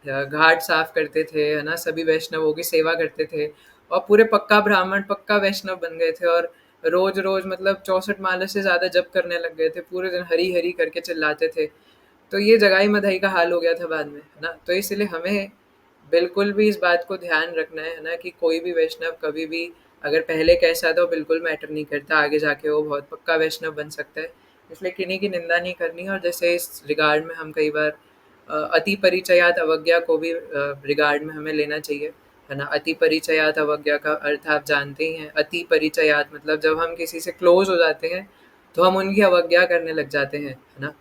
घाट साफ करते थे, है ना, सभी वैष्णवों की सेवा करते थे, और पूरे पक्का ब्राह्मण पक्का वैष्णव बन गए थे। और रोज रोज मतलब 64 माला से ज्यादा जप करने लग गए थे, पूरे दिन हरी हरी करके चिल्लाते थे। तो ये जगाई मधाई का हाल हो गया था बाद में, है ना। तो इसलिए हमें बिल्कुल भी इस बात को ध्यान रखना है ना, कि कोई भी वैष्णव कभी भी अगर पहले कैसा था वो बिल्कुल मैटर नहीं करता, आगे जाके वो बहुत पक्का वैष्णव बन सकता है। इसलिए किन्हीं की निंदा नहीं करनी। और जैसे इस रिगार्ड में हम कई बार अति परिचयात अवज्ञा को भी रिगार्ड में हमें लेना चाहिए, है ना। अति परिचयात अवज्ञा का अर्थ आप जानते ही हैं। अति परिचयात मतलब जब हम किसी से क्लोज हो जाते हैं तो हम उनकी अवज्ञा करने लग जाते हैं, है ना।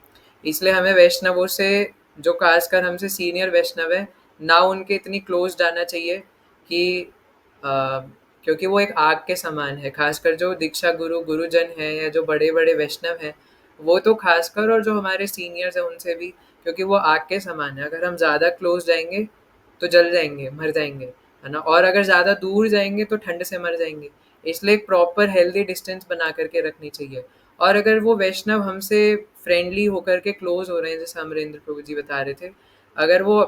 इसलिए हमें वैष्णवों से, जो खासकर हमसे सीनियर वैष्णव है, ना उनके इतनी क्लोज जाना चाहिए कि क्योंकि वो एक आग के समान है। खासकर जो दीक्षा गुरु गुरुजन है या जो बड़े बड़े वैष्णव हैं, वो तो खासकर, और जो हमारे सीनियर्स हैं उनसे भी, क्योंकि वो आग के समान है। अगर हम ज़्यादा क्लोज जाएंगे तो जल जाएंगे, मर जाएंगे, है ना। और अगर ज़्यादा दूर जाएंगे तो ठंड से मर जाएंगे। इसलिए एक प्रॉपर हेल्दी डिस्टेंस बना करके रखनी चाहिए। और अगर वो वैष्णव हमसे फ्रेंडली होकर के क्लोज हो रहे हैं, जैसे अमरेंद्र प्रभु जी बता रहे थे, अगर वो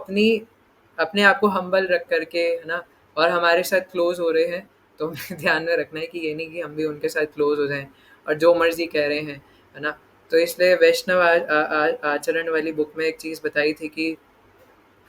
अपने आप को हम्बल रख करके, है ना, और हमारे साथ क्लोज हो रहे हैं, तो हमें ध्यान में रखना है कि ये नहीं कि हम भी उनके साथ क्लोज हो जाएं और जो मर्जी कह रहे हैं, है ना। तो इसलिए वैष्णव आचरण वाली बुक में एक चीज़ बताई थी कि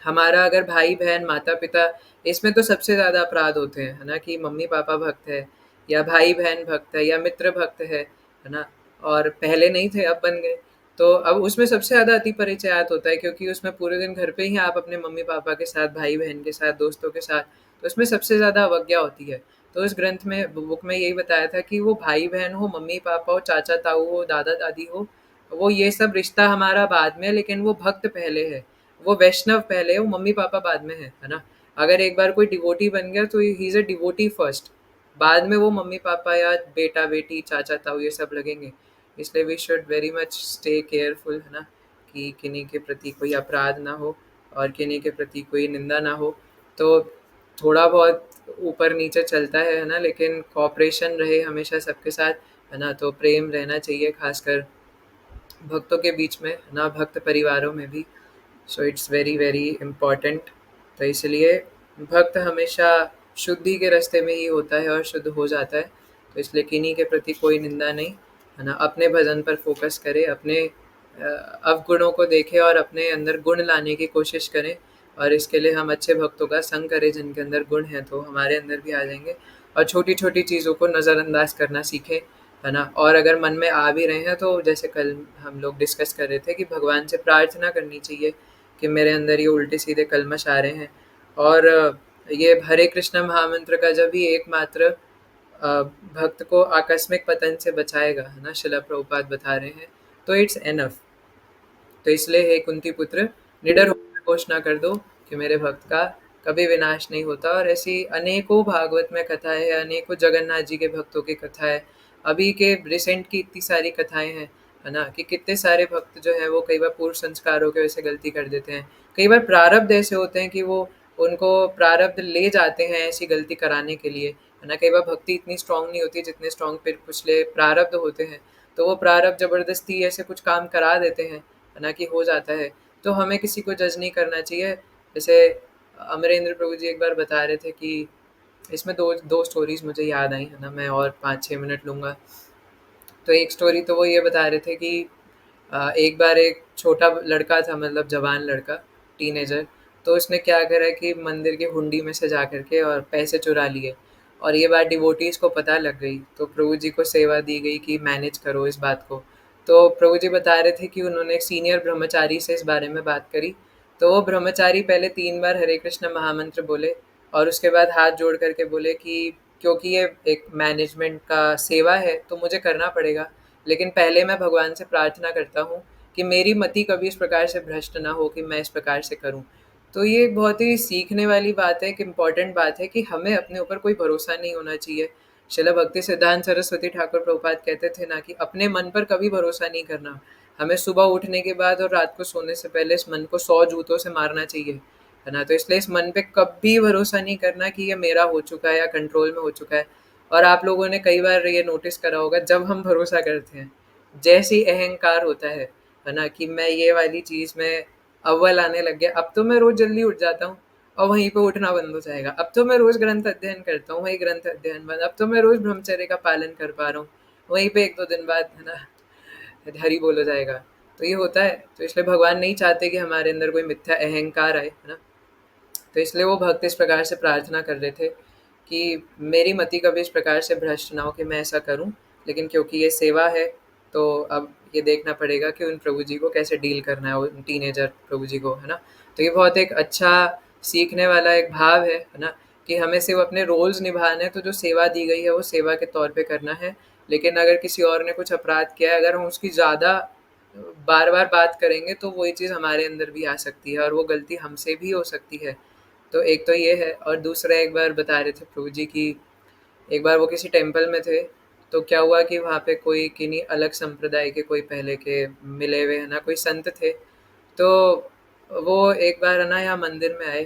हमारा अगर भाई बहन माता पिता, इसमें तो सबसे ज़्यादा अपराध होते हैं, है ना, कि मम्मी पापा भक्त है, या भाई बहन भक्त है, या मित्र भक्त है ना। और पहले नहीं थे अब बन गए। तो अब उसमें सबसे ज़्यादा अति परिचयात होता है, क्योंकि उसमें पूरे दिन घर पे ही आप अपने मम्मी-पापा के साथ, भाई-बहन के साथ, दोस्तों के साथ, तो उसमें सबसे ज़्यादा अवज्ञा होती है। तो इस ग्रंथ में, बुक में यही बताया था कि वो भाई-बहन हो, मम्मी-पापा हो, चाचा-ताऊ हो, दादा-दादी हो, वो ये सब रिश्ता हमारा बाद में है, लेकिन वो भक्त पहले है। वो वैष्णव पहले है, वो मम्मी-पापा बाद में है ना? अगर एक बार कोई डिवोटी बन गया तो he is a devotee first, बाद में वो मम्मी-पापा या बेटा-बेटी, चाचा-ताऊ ये सब लगेंगे। इसलिए we should very much stay careful, है ना, कि किन्हीं के प्रति कोई अपराध ना हो और किन्हीं के प्रति कोई निंदा ना हो। तो थोड़ा बहुत ऊपर नीचे चलता है ना, लेकिन कॉपरेशन रहे हमेशा सबके साथ, है ना, तो प्रेम रहना चाहिए, खासकर भक्तों के बीच में, है ना, भक्त परिवारों में भी। So it's very very important. तो इसलिए भक्त हमेशा शुद्धि के रास्ते में ही होता है और शुद्ध हो जाता है। तो इसलिए किन्हीं के प्रति कोई निंदा नहीं, है ना, अपने भजन पर फोकस करें, अपने अवगुणों को देखें और अपने अंदर गुण लाने की कोशिश करें, और इसके लिए हम अच्छे भक्तों का संग करें जिनके अंदर गुण हैं, तो हमारे अंदर भी आ जाएंगे। और छोटी छोटी चीज़ों को नज़रअंदाज करना सीखें, है ना, और अगर मन में आ भी रहे हैं तो जैसे कल हम लोग डिस्कस कर रहे थे कि भगवान से प्रार्थना करनी चाहिए कि मेरे अंदर ये उल्टे सीधे कलमश आ रहे हैं, और ये हरे कृष्ण महामंत्र का जब भी एकमात्र भक्त को आकस्मिक पतन से बचाएगा, है ना, शिला प्रभुपाद बता रहे हैं, तो इट्स एनफ। तो इसलिए हे कुंती पुत्र, निडर होकर घोषणा कर दो कि मेरे भक्त का कभी विनाश नहीं होता। और ऐसी अनेकों भागवत में कथाएं हैं, अनेकों जगन्नाथ जी के भक्तों की कथाएं, अभी के रिसेंट की इतनी सारी कथाएं हैं, है ना, कि कितने सारे भक्त जो है वो कई बार पूर्व संस्कारों की वजह से गलती कर देते हैं। कई बार प्रारब्ध ऐसे होते हैं कि वो उनको प्रारब्ध ले जाते हैं ऐसी गलती कराने के लिए, है ना। कई बार भक्ति इतनी स्ट्रांग नहीं होती जितने स्ट्रांग फिर पिछले प्रारब्ध होते हैं, तो वो प्रारब्ध जबरदस्ती ऐसे कुछ काम करा देते हैं, है ना, कि हो जाता है। तो हमें किसी को जज नहीं करना चाहिए। जैसे अमरेंद्र प्रभु जी एक बार बता रहे थे कि इसमें दो दो स्टोरीज मुझे याद आई, है ना, मैं और 5-6 मिनट लूँगा। तो एक स्टोरी तो वो ये बता रहे थे कि एक बार एक छोटा लड़का था, मतलब जवान लड़का, टीनेजर। तो उसने क्या करा कि मंदिर की हुंडी में से जा करके और पैसे चुरा लिए, और ये बात डिवोटीज को पता लग गई। तो प्रभु जी को सेवा दी गई कि मैनेज करो इस बात को। तो प्रभु जी बता रहे थे कि उन्होंने एक सीनियर ब्रह्मचारी से इस बारे में बात करी। तो वो ब्रह्मचारी पहले 3 बार हरे कृष्ण महामंत्र बोले, और उसके बाद हाथ जोड़ करके बोले कि क्योंकि ये एक मैनेजमेंट का सेवा है तो मुझे करना पड़ेगा, लेकिन पहले मैं भगवान से प्रार्थना करता हूँ कि मेरी मति कभी इस प्रकार से भ्रष्ट ना हो कि मैं इस प्रकार से करूँ। तो ये एक बहुत ही सीखने वाली बात है, एक इम्पॉर्टेंट बात है कि हमें अपने ऊपर कोई भरोसा नहीं होना चाहिए। शिला भक्ति सिद्धांत सरस्वती ठाकुर प्रभुपाद कहते थे ना कि अपने मन पर कभी भरोसा नहीं करना। हमें सुबह उठने के बाद और रात को सोने से पहले इस मन को 100 जूतों से मारना चाहिए, है ना। तो इसलिए इस मन पे कभी भरोसा नहीं करना कि ये मेरा हो चुका है या कंट्रोल में हो चुका है। और आप लोगों ने कई बार ये नोटिस करा होगा, जब हम भरोसा करते हैं, जैसे ही अहंकार होता है ना, कि मैं ये वाली चीज़ में अव्वल आने लग गया, अब तो मैं रोज़ जल्दी उठ जाता हूँ और वहीं पे उठना बंद हो जाएगा। अब तो मैं रोज़ ग्रंथ अध्ययन करता हूँ, वही ग्रंथ अध्ययन बंद। अब तो मैं रोज़ ब्रह्मचर्य का पालन कर पा रहा हूँ, वहीं पे 1-2 दिन बाद, है ना, हरि बोल हो जाएगा। तो ये होता है। तो इसलिए भगवान नहीं चाहते कि हमारे अंदर कोई मिथ्या अहंकार आए, है ना। तो इसलिए वो भक्त इस प्रकार से प्रार्थना कर रहे थे कि मेरी मति कभी इस प्रकार से भ्रष्ट ना हो कि मैं ऐसा करूं, लेकिन क्योंकि ये सेवा है तो अब ये देखना पड़ेगा कि उन प्रभु जी को कैसे डील करना है, उन टीनेजर प्रभु जी को, है ना। तो ये बहुत एक अच्छा सीखने वाला एक भाव है ना, कि हमें सिर्फ अपने रोल्स निभाने हैं, तो जो सेवा दी गई है वो सेवा के तौर पे करना है। लेकिन अगर किसी और ने कुछ अपराध किया है, अगर हम उसकी ज़्यादा बार बार बात करेंगे तो वही चीज़ हमारे अंदर भी आ सकती है और वो गलती हमसे भी हो सकती है। तो एक तो ये है, और दूसरा एक बार बता रहे थे प्रभु जी की एक बार वो किसी टेम्पल में थे, तो क्या हुआ कि वहाँ पे कोई किन्हीं अलग संप्रदाय के कोई पहले के मिले हुए, है ना, कोई संत थे। तो वो एक बार, है ना, यहाँ मंदिर में आए।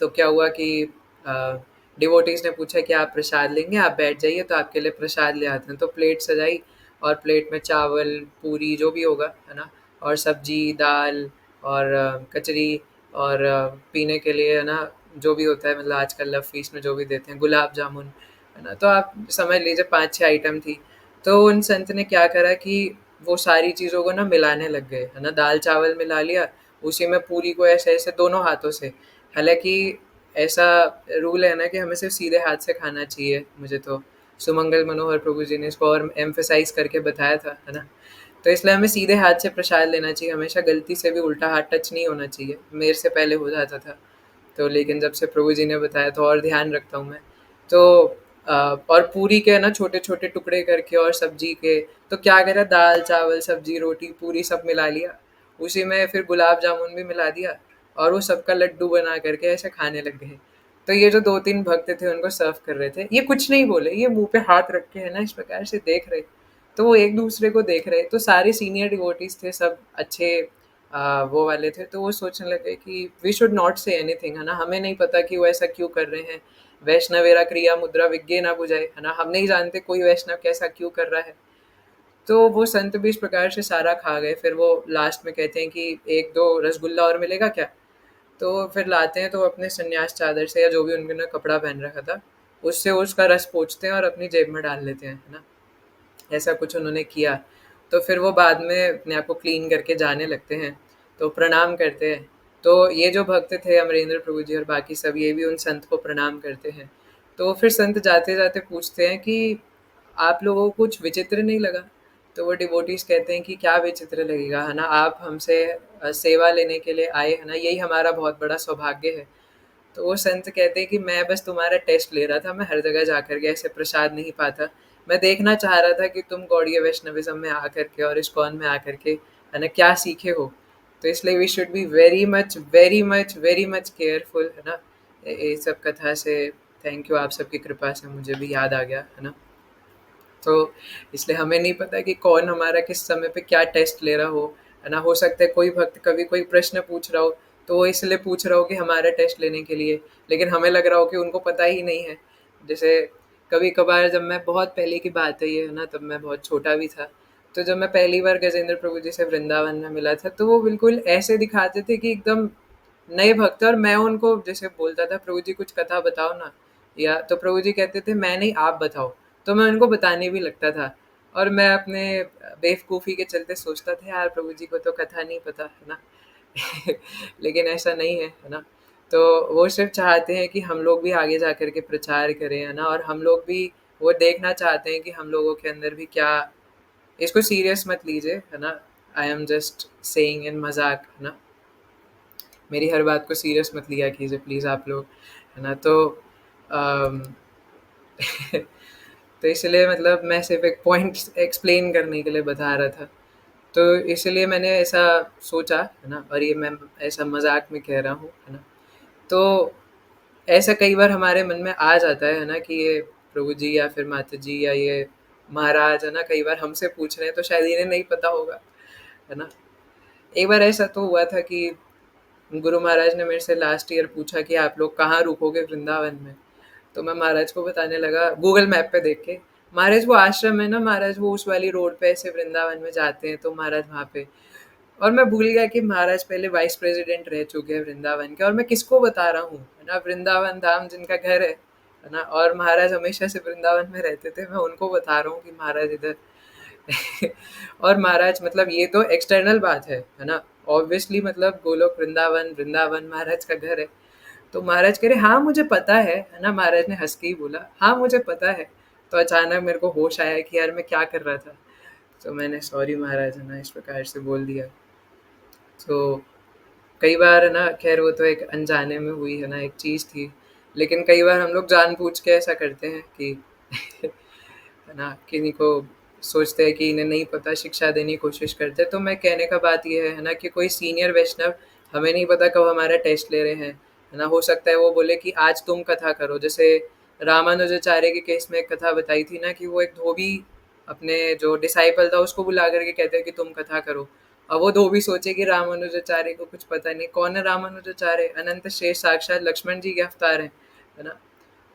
तो क्या हुआ कि डिवोटीज ने पूछा कि आप प्रसाद लेंगे, आप बैठ जाइए तो आपके लिए प्रसाद ले आते हैं। तो प्लेट सजाई और प्लेट में चावल, पूरी, जो भी होगा, है ना, और सब्जी, दाल और कचरी, और पीने के लिए, है ना, जो भी होता है, मतलब आजकल लव फीस्ट में जो भी देते हैं, गुलाब जामुन, है ना। तो आप समझ लीजिए 5-6 आइटम थी। तो उन संत ने क्या करा कि वो सारी चीज़ों को ना मिलाने लग गए, है ना। दाल चावल मिला लिया, उसी में पूरी को ऐसे ऐसे दोनों हाथों से। हालाँकि ऐसा रूल है ना कि हमें सिर्फ़ सीधे हाथ से खाना चाहिए, मुझे तो सुमंगल मनोहर प्रभु जी ने इसको और एम्फसाइज़ करके बताया था, है ना। तो इसलिए हमें सीधे हाथ से प्रसाद लेना चाहिए, हमेशा गलती से भी उल्टा हाथ टच नहीं होना चाहिए। मेरे से पहले हो जाता था, तो लेकिन जब से प्रभु जी ने बताया तो और ध्यान रखता हूँ मैं। तो और पूरी के ना छोटे-छोटे टुकड़े करके और सब्जी के, तो क्या करा, दाल, चावल, सब्जी, रोटी, पूरी सब मिला लिया। उसी में फिर गुलाब जामुन भी मिला दिया और वो सबका लड्डू बना करके ऐसे खाने लग गए। तो ये जो 2-3 भक्त थे उनको सर्व कर रहे थे, ये कुछ नहीं बोले, ये मुँह पे हाथ रख के है ना इस प्रकार से देख रहे। तो वो एक-दूसरे को देख रहे, तो सारे सीनियर डिवोटीज़ थे, सब अच्छे वो वाले थे, तो वो सोचने लगे कि we should not say anything, है ना? हमें नहीं पता कि वो ऐसा क्यों कर रहे हैं। वैष्णवेरा क्रिया मुद्रा विज्ञे ना बुझाए, है ना? हम नहीं जानते कोई वैष्णव कैसा क्यों कर रहा है। तो वो संत भी इस प्रकार से सारा खा गए। फिर वो लास्ट में कहते हैं कि 1-2 रसगुल्ला और मिलेगा क्या? तो फिर लाते हैं, तो अपने सन्यास चादर से या जो भी उन्होंने कपड़ा पहन रखा था, उससे उसका रस पोंछते हैं और अपनी जेब में डाल लेते हैं, है ना? ऐसा कुछ उन्होंने किया। तो फिर वो बाद में अपने आप को क्लीन करके जाने लगते हैं, तो प्रणाम करते हैं। तो ये जो भक्त थे अमरेंद्र प्रभु जी और बाकी सब, ये भी उन संत को प्रणाम करते हैं। तो फिर संत जाते-जाते पूछते हैं कि आप लोगों को कुछ विचित्र नहीं लगा? तो वो डिवोटीज़ कहते हैं कि क्या विचित्र लगेगा, है ना? आप हमसे सेवा लेने के लिए आए, है ना? यही हमारा बहुत बड़ा सौभाग्य है। तो वो संत कहते हैं कि मैं बस तुम्हारा टेस्ट ले रहा था, मैं हर जगह जाकर के ऐसे प्रसाद नहीं पाता। मैं देखना चाह रहा था कि तुम गौड़ीय वैष्णविज़्म में आकर के और इस्कॉन में आकर के, है ना, क्या सीखे हो? तो इसलिए we should be very much, very much, very much careful, है ना? ये सब कथा से थैंक यू, आप सबकी कृपा से मुझे भी याद आ गया, है ना? तो इसलिए हमें नहीं पता कि कौन हमारा किस समय पे क्या टेस्ट ले रहा हो, है ना? हो सकता है कोई भक्त कभी कोई प्रश्न पूछ रहा हो, तो वो इसलिए पूछ रहा हो कि हमारा टेस्ट लेने के लिए, लेकिन हमें लग रहा हो कि उनको पता ही नहीं है। जैसे कभी-कभार, जब मैं बहुत पहले की बात है ये, है ना? तब मैं बहुत छोटा भी था। तो जब मैं पहली बार गजेंद्र प्रभु जी से वृंदावन में मिला था, तो वो बिल्कुल ऐसे दिखाते थे कि एकदम नए भक्त, और मैं उनको जैसे बोलता था, प्रभु जी कुछ कथा बताओ ना, या तो प्रभु जी कहते थे मैं नहीं, आप बताओ। तो मैं उनको बताने भी लगता था, और मैं अपने बेवकूफ़ी के चलते सोचता था यार प्रभु जी को तो कथा नहीं पता, है ना? लेकिन ऐसा नहीं है, है ना? तो वो सिर्फ़ चाहते हैं कि हम लोग भी आगे जा कर के प्रचार करें, है ना? और हम लोग भी वो देखना चाहते हैं कि हम लोगों के अंदर भी क्या, इसको सीरियस मत लीजिए, है ना? I am just saying in मज़ाक, है ना? मेरी हर बात को सीरियस मत लिया कीजिए प्लीज़ आप लोग, है ना? तो अम, तो इसलिए मतलब मैं सिर्फ़ एक पॉइंट एक्सप्लेन करने के लिए बता रहा था। तो इसलिए मैंने ऐसा सोचा, है ना? और ये मैं ऐसा मज़ाक में कह रहा हूँ, है ना? तो ऐसा कई बार हमारे मन में आ जाता है ना, कि ये प्रभु जी या फिर माता जी या ये महाराज, है ना, कई बार हमसे पूछ रहे हैं तो शायद इन्हें नहीं पता होगा, है ना? एक बार ऐसा तो हुआ था कि गुरु महाराज ने मेरे से लास्ट ईयर पूछा कि आप लोग कहाँ रुकोगे वृंदावन में? तो मैं महाराज को बताने लगा गूगल मैप पे देख के, महाराज वो आश्रम है ना महाराज, वो उस वाली रोड पे ऐसे वृंदावन में जाते हैं, तो महाराज वहाँ पे। और मैं भूल गया कि महाराज पहले वाइस प्रेसिडेंट रह चुके हैं वृंदावन के, और मैं किसको बता रहा हूँ, है ना? वृंदावन धाम जिनका घर है ना? और महाराज हमेशा से वृंदावन में रहते थे, मैं उनको बता रहा हूँ कि महाराज इधर। और महाराज मतलब ये तो एक्सटर्नल बात है ना? ऑब्वियसली मतलब गोलोक वृंदावन, वृंदावन महाराज का घर है। तो महाराज कह रहे हाँ मुझे पता है ना? महाराज ने हँस के ही बोला हाँ मुझे पता है। तो अचानक मेरे को होश आया कि यार मैं क्या कर रहा था। तो मैंने सॉरी महाराज, है ना, इस प्रकार से बोल दिया। तो कई बार, है ना, खैर वो तो एक अनजाने में हुई, है ना, एक चीज़ थी। लेकिन कई बार हम लोग जानबूझ के ऐसा करते हैं कि है ना, किन्हीं को सोचते हैं कि इन्हें नहीं पता, शिक्षा देने की कोशिश करते हैं। तो मैं कहने का बात ये है ना, कि कोई सीनियर वैष्णव, हमें नहीं पता कब हमारा टेस्ट ले रहे हैं, है ना? हो सकता है वो बोले कि आज तुम कथा करो। जैसे रामानुजाचार्य के केस में एक कथा बताई थी ना, कि वो एक धोबी अपने जो डिसाइपल था उसको बुला करके कहते हैं कि तुम कथा करो। अब वो धोबी सोचे कि रामानुजाचार्य को कुछ पता नहीं, कौन है रामानुजाचार्य? अनंत शेष साक्षात लक्ष्मण जी के अवतार हैं, है ना?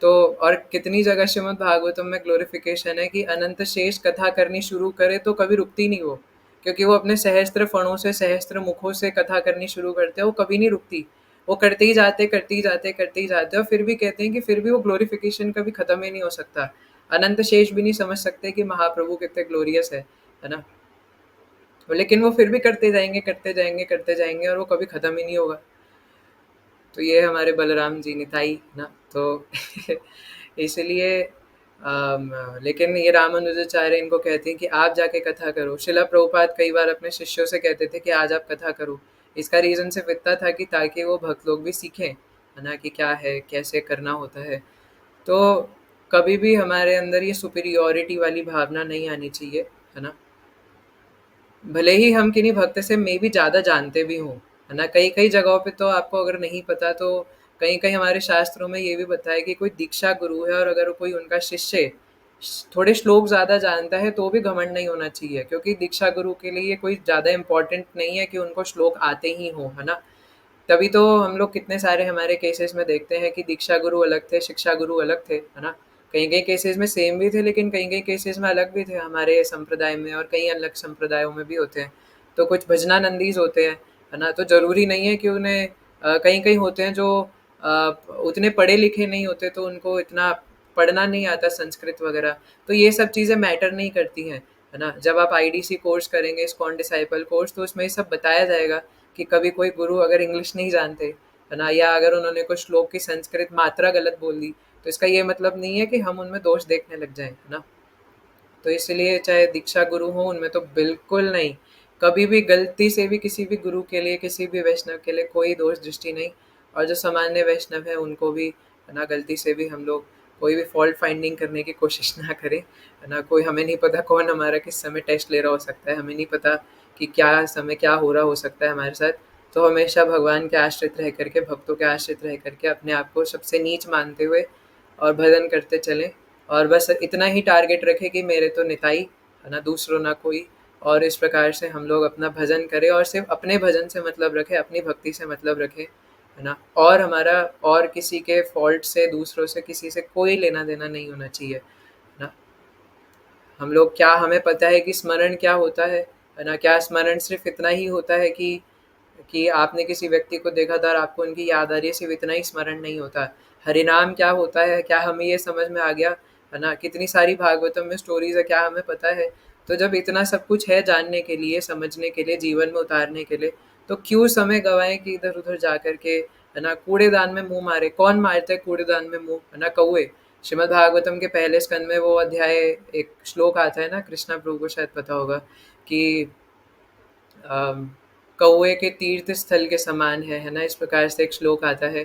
तो और कितनी जगह श्रीमद् भागवतम में ग्लोरिफिकेशन है कि अनंत शेष कथा करनी शुरू करे तो कभी रुकती नहीं वो, क्योंकि वो अपने सहस्त्र फणों से, सहस्त्र मुखों से कथा करनी शुरू करते हैं, वो कभी नहीं रुकती। वो करते ही जाते, करते ही जाते, करते ही जाते, और फिर भी कहते हैं कि फिर भी वो ग्लोरिफिकेशन कभी खत्म ही नहीं हो सकता। अनंत शेष भी नहीं समझ सकते कि महाप्रभु कितने ग्लोरियस है ना? लेकिन वो फिर भी करते जाएंगे, करते जाएंगे, करते जाएंगे, और वो कभी खत्म ही नहीं होगा। तो ये हमारे बलराम जी निताई ना, तो इसलिए लेकिन ये रामानुजाचार्य इनको कहते हैं कि आप जाके कथा करो। शिला प्रभुपाद कई बार अपने शिष्यों से कहते थे कि आज आप कथा करो। इसका रीज़न सिर्फ इतना था कि ताकि वो भक्त लोग भी सीखें, है ना, कि क्या है, कैसे करना होता है। तो कभी भी हमारे अंदर ये सुपीरियॉरिटी वाली भावना नहीं आनी चाहिए, है ना। भले ही हम किन्हीं भक्त से मे भी ज़्यादा जानते भी हों, है ना। कई कई जगहों पे तो आपको अगर नहीं पता तो कहीं कहीं हमारे शास्त्रों में ये भी बताया कि कोई दीक्षा गुरु है और अगर कोई उनका शिष्य थोड़े श्लोक ज़्यादा जानता है तो भी घमंड नहीं होना चाहिए, क्योंकि दीक्षा गुरु के लिए ये कोई ज़्यादा इम्पोर्टेंट नहीं है कि उनको श्लोक आते ही हों, है ना। तभी तो हम लोग कितने सारे हमारे केसेस में देखते हैं कि दीक्षा गुरु अलग थे, शिक्षा गुरु अलग थे, है ना। कई-कई केसेस में सेम भी थे, लेकिन कई-कई केसेस में अलग भी थे हमारे संप्रदाय में, और कई अलग संप्रदायों में भी होते हैं। तो कुछ भजनानंदीज़ होते हैं, है ना, तो ज़रूरी नहीं है कि उन्हें कई-कई होते हैं जो उतने पढ़े-लिखे नहीं होते, तो उनको इतना पढ़ना नहीं आता संस्कृत वगैरह, तो ये सब चीज़ें मैटर नहीं करती हैं, है ना। जब आप आईडीसी कोर्स करेंगे, इस्कॉन डिसाइपल कोर्स, तो उसमें ये सब बताया जाएगा कि कभी कोई गुरु अगर इंग्लिश नहीं जानते, है ना, या अगर उन्होंने कुछ श्लोक की संस्कृत मात्रा गलत बोल दी, तो इसका ये मतलब नहीं है कि हम उनमें दोष देखने लग जाएँ, है ना। तो इसलिए चाहे दीक्षा गुरु हो, उनमें तो बिल्कुल नहीं, कभी भी गलती से भी किसी भी गुरु के लिए, किसी भी वैष्णव के लिए कोई दोष दृष्टि नहीं। और जो सामान्य वैष्णव है उनको भी, है ना, गलती से भी हम लोग कोई भी फॉल्ट फाइंडिंग करने की कोशिश ना करें, है ना। कोई हमें नहीं पता कौन हमारा किस समय टेस्ट ले रहा हो सकता है, हमें नहीं पता कि क्या समय क्या हो रहा हो सकता है हमारे साथ। तो हमेशा भगवान के आश्रित रह करके, भक्तों के आश्रित रह करके, अपने आप को सबसे नीच मानते हुए और भजन करते चलें, और बस इतना ही टारगेट रखें कि मेरे तो निताई, है ना, दूसरों ना कोई। और इस प्रकार से हम लोग अपना भजन करें और सिर्फ अपने भजन से मतलब रखें, अपनी भक्ति से मतलब रखें, है ना। और हमारा और किसी के फॉल्ट से, दूसरों से, किसी से कोई लेना देना नहीं होना चाहिए, है ना। हम लोग क्या, हमें पता है कि स्मरण क्या होता है ना। क्या स्मरण सिर्फ इतना ही होता है कि आपने किसी व्यक्ति को देखा था और आपको उनकी याद आ रही है, सिर्फ इतना ही स्मरण नहीं होता। हरिनाम क्या होता है, क्या हमें ये समझ में आ गया, है ना। कितनी सारी भागवतम में स्टोरीज है, क्या हमें पता है। तो जब इतना सब कुछ है जानने के लिए, समझने के लिए, जीवन में उतारने के लिए, तो क्यों समय गवाएं कि इधर उधर जा करके, है ना, कूड़ेदान में मुंह मारे। कौन मारता है कूड़ेदान में मुंह, है ना, कौए। श्रीमद् भागवतम के पहले स्कंद में वो अध्याय, एक श्लोक आता है ना, कृष्णा प्रभु को शायद पता होगा, कि कौए के तीर्थ स्थल के समान है ना, इस प्रकार से एक श्लोक आता है।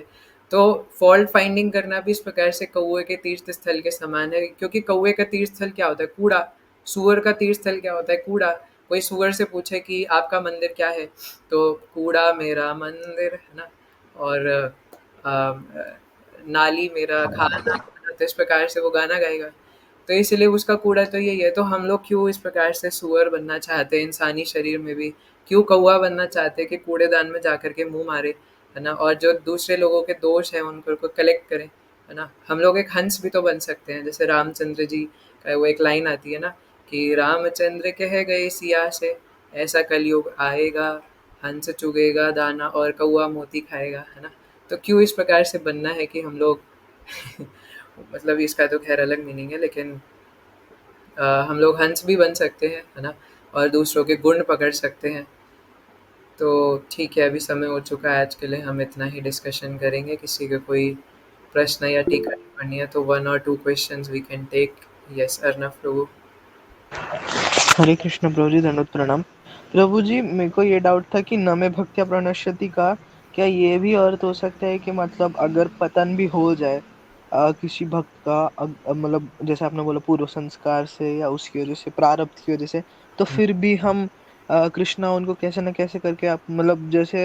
तो फॉल्ट फाइंडिंग करना भी इस प्रकार से कौए के तीर्थ स्थल के समान है, क्योंकि कौए का तीर्थ स्थल क्या होता है, कूड़ा। सूअर का तीर्थ स्थल क्या होता है, कूड़ा। कोई सूअर से पूछे कि आपका मंदिर क्या है, तो कूड़ा मेरा मंदिर, है ना। और नाली मेरा खाना, तो इस प्रकार से वो गाना गाएगा। तो इसलिए उसका कूड़ा तो यही है। तो हम लोग क्यों इस प्रकार से सूअर बनना चाहते हैं इंसानी शरीर में भी, क्यों कौवा बनना चाहते हैं कि कूड़ेदान में जाकर के मुंह मारे, है ना, और जो दूसरे लोगों के दोष हैं उनको कलेक्ट करें, है ना। हम लोग एक हंस भी तो बन सकते हैं, जैसे रामचंद्र जी का वो एक लाइन आती है ना, कि रामचंद्र कह गए सिया से, ऐसा कलयुग आएगा, हंस चुगेगा दाना और कौवा मोती खाएगा, है ना। तो क्यों इस प्रकार से बनना है कि हम लोग मतलब इसका तो खैर अलग मीनिंग है, लेकिन हम लोग हंस भी बन सकते हैं, है ना, और दूसरों के गुण पकड़ सकते हैं। तो ठीक है, अभी समय हो चुका है, आज के लिए हम इतना ही डिस्कशन करेंगे। किसी का कोई प्रश्न या टीका टिप्पणी है तो 1 or 2 questions we can take. Yes, Arnav Prabhu. Hare Krishna Prabhu ji, दंडवत प्रणाम। प्रभु जी, मेरे को ये डाउट था कि न में भक्त्या प्रणश्यति का क्या ये भी अर्थ हो सकता है कि मतलब अगर पतन भी हो जाए किसी भक्त का, मतलब जैसे आपने बोला पूर्व संस्कार से या उसकी वजह से, प्रारब्ध की वजह से, तो फिर भी हम कृष्णा उनको कैसे न कैसे करके, आप मतलब जैसे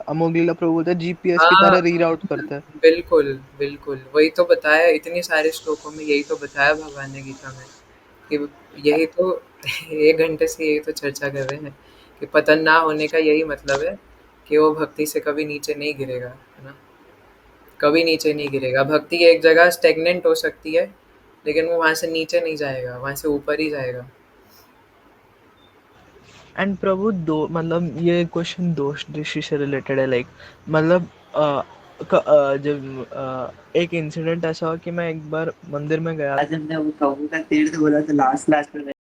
अमोघ लीला प्रभु बोलते हैं, जीपीएस की हाँ, तरह रीराउट करते हैं। बिल्कुल, बिल्कुल। वही तो बताया, इतने सारे श्लोकों में यही तो बताया भगवान ने गीता में, कि यही तो 1 घंटे से यही तो चर्चा कर रहे हैं, कि पतन ना होने का यही मतलब है कि वो भक्ति से कभी नीचे नहीं गिरेगा, है ना। कभी नीचे नहीं गिरेगा। भक्ति एक जगह स्टैग्नेंट हो सकती है, लेकिन वो वहाँ से नीचे नहीं जाएगा, वहाँ से ऊपर ही जाएगा। एंड प्रभु दो, मतलब ये क्वेश्चन दोष दृष्टि से रिलेटेड है, लाइक मतलब जब एक इंसिडेंट ऐसा हुआ कि मैं एक बार मंदिर में गया, आज हमने वो कबू का तीर्थ बोला तो लास्ट लास्ट में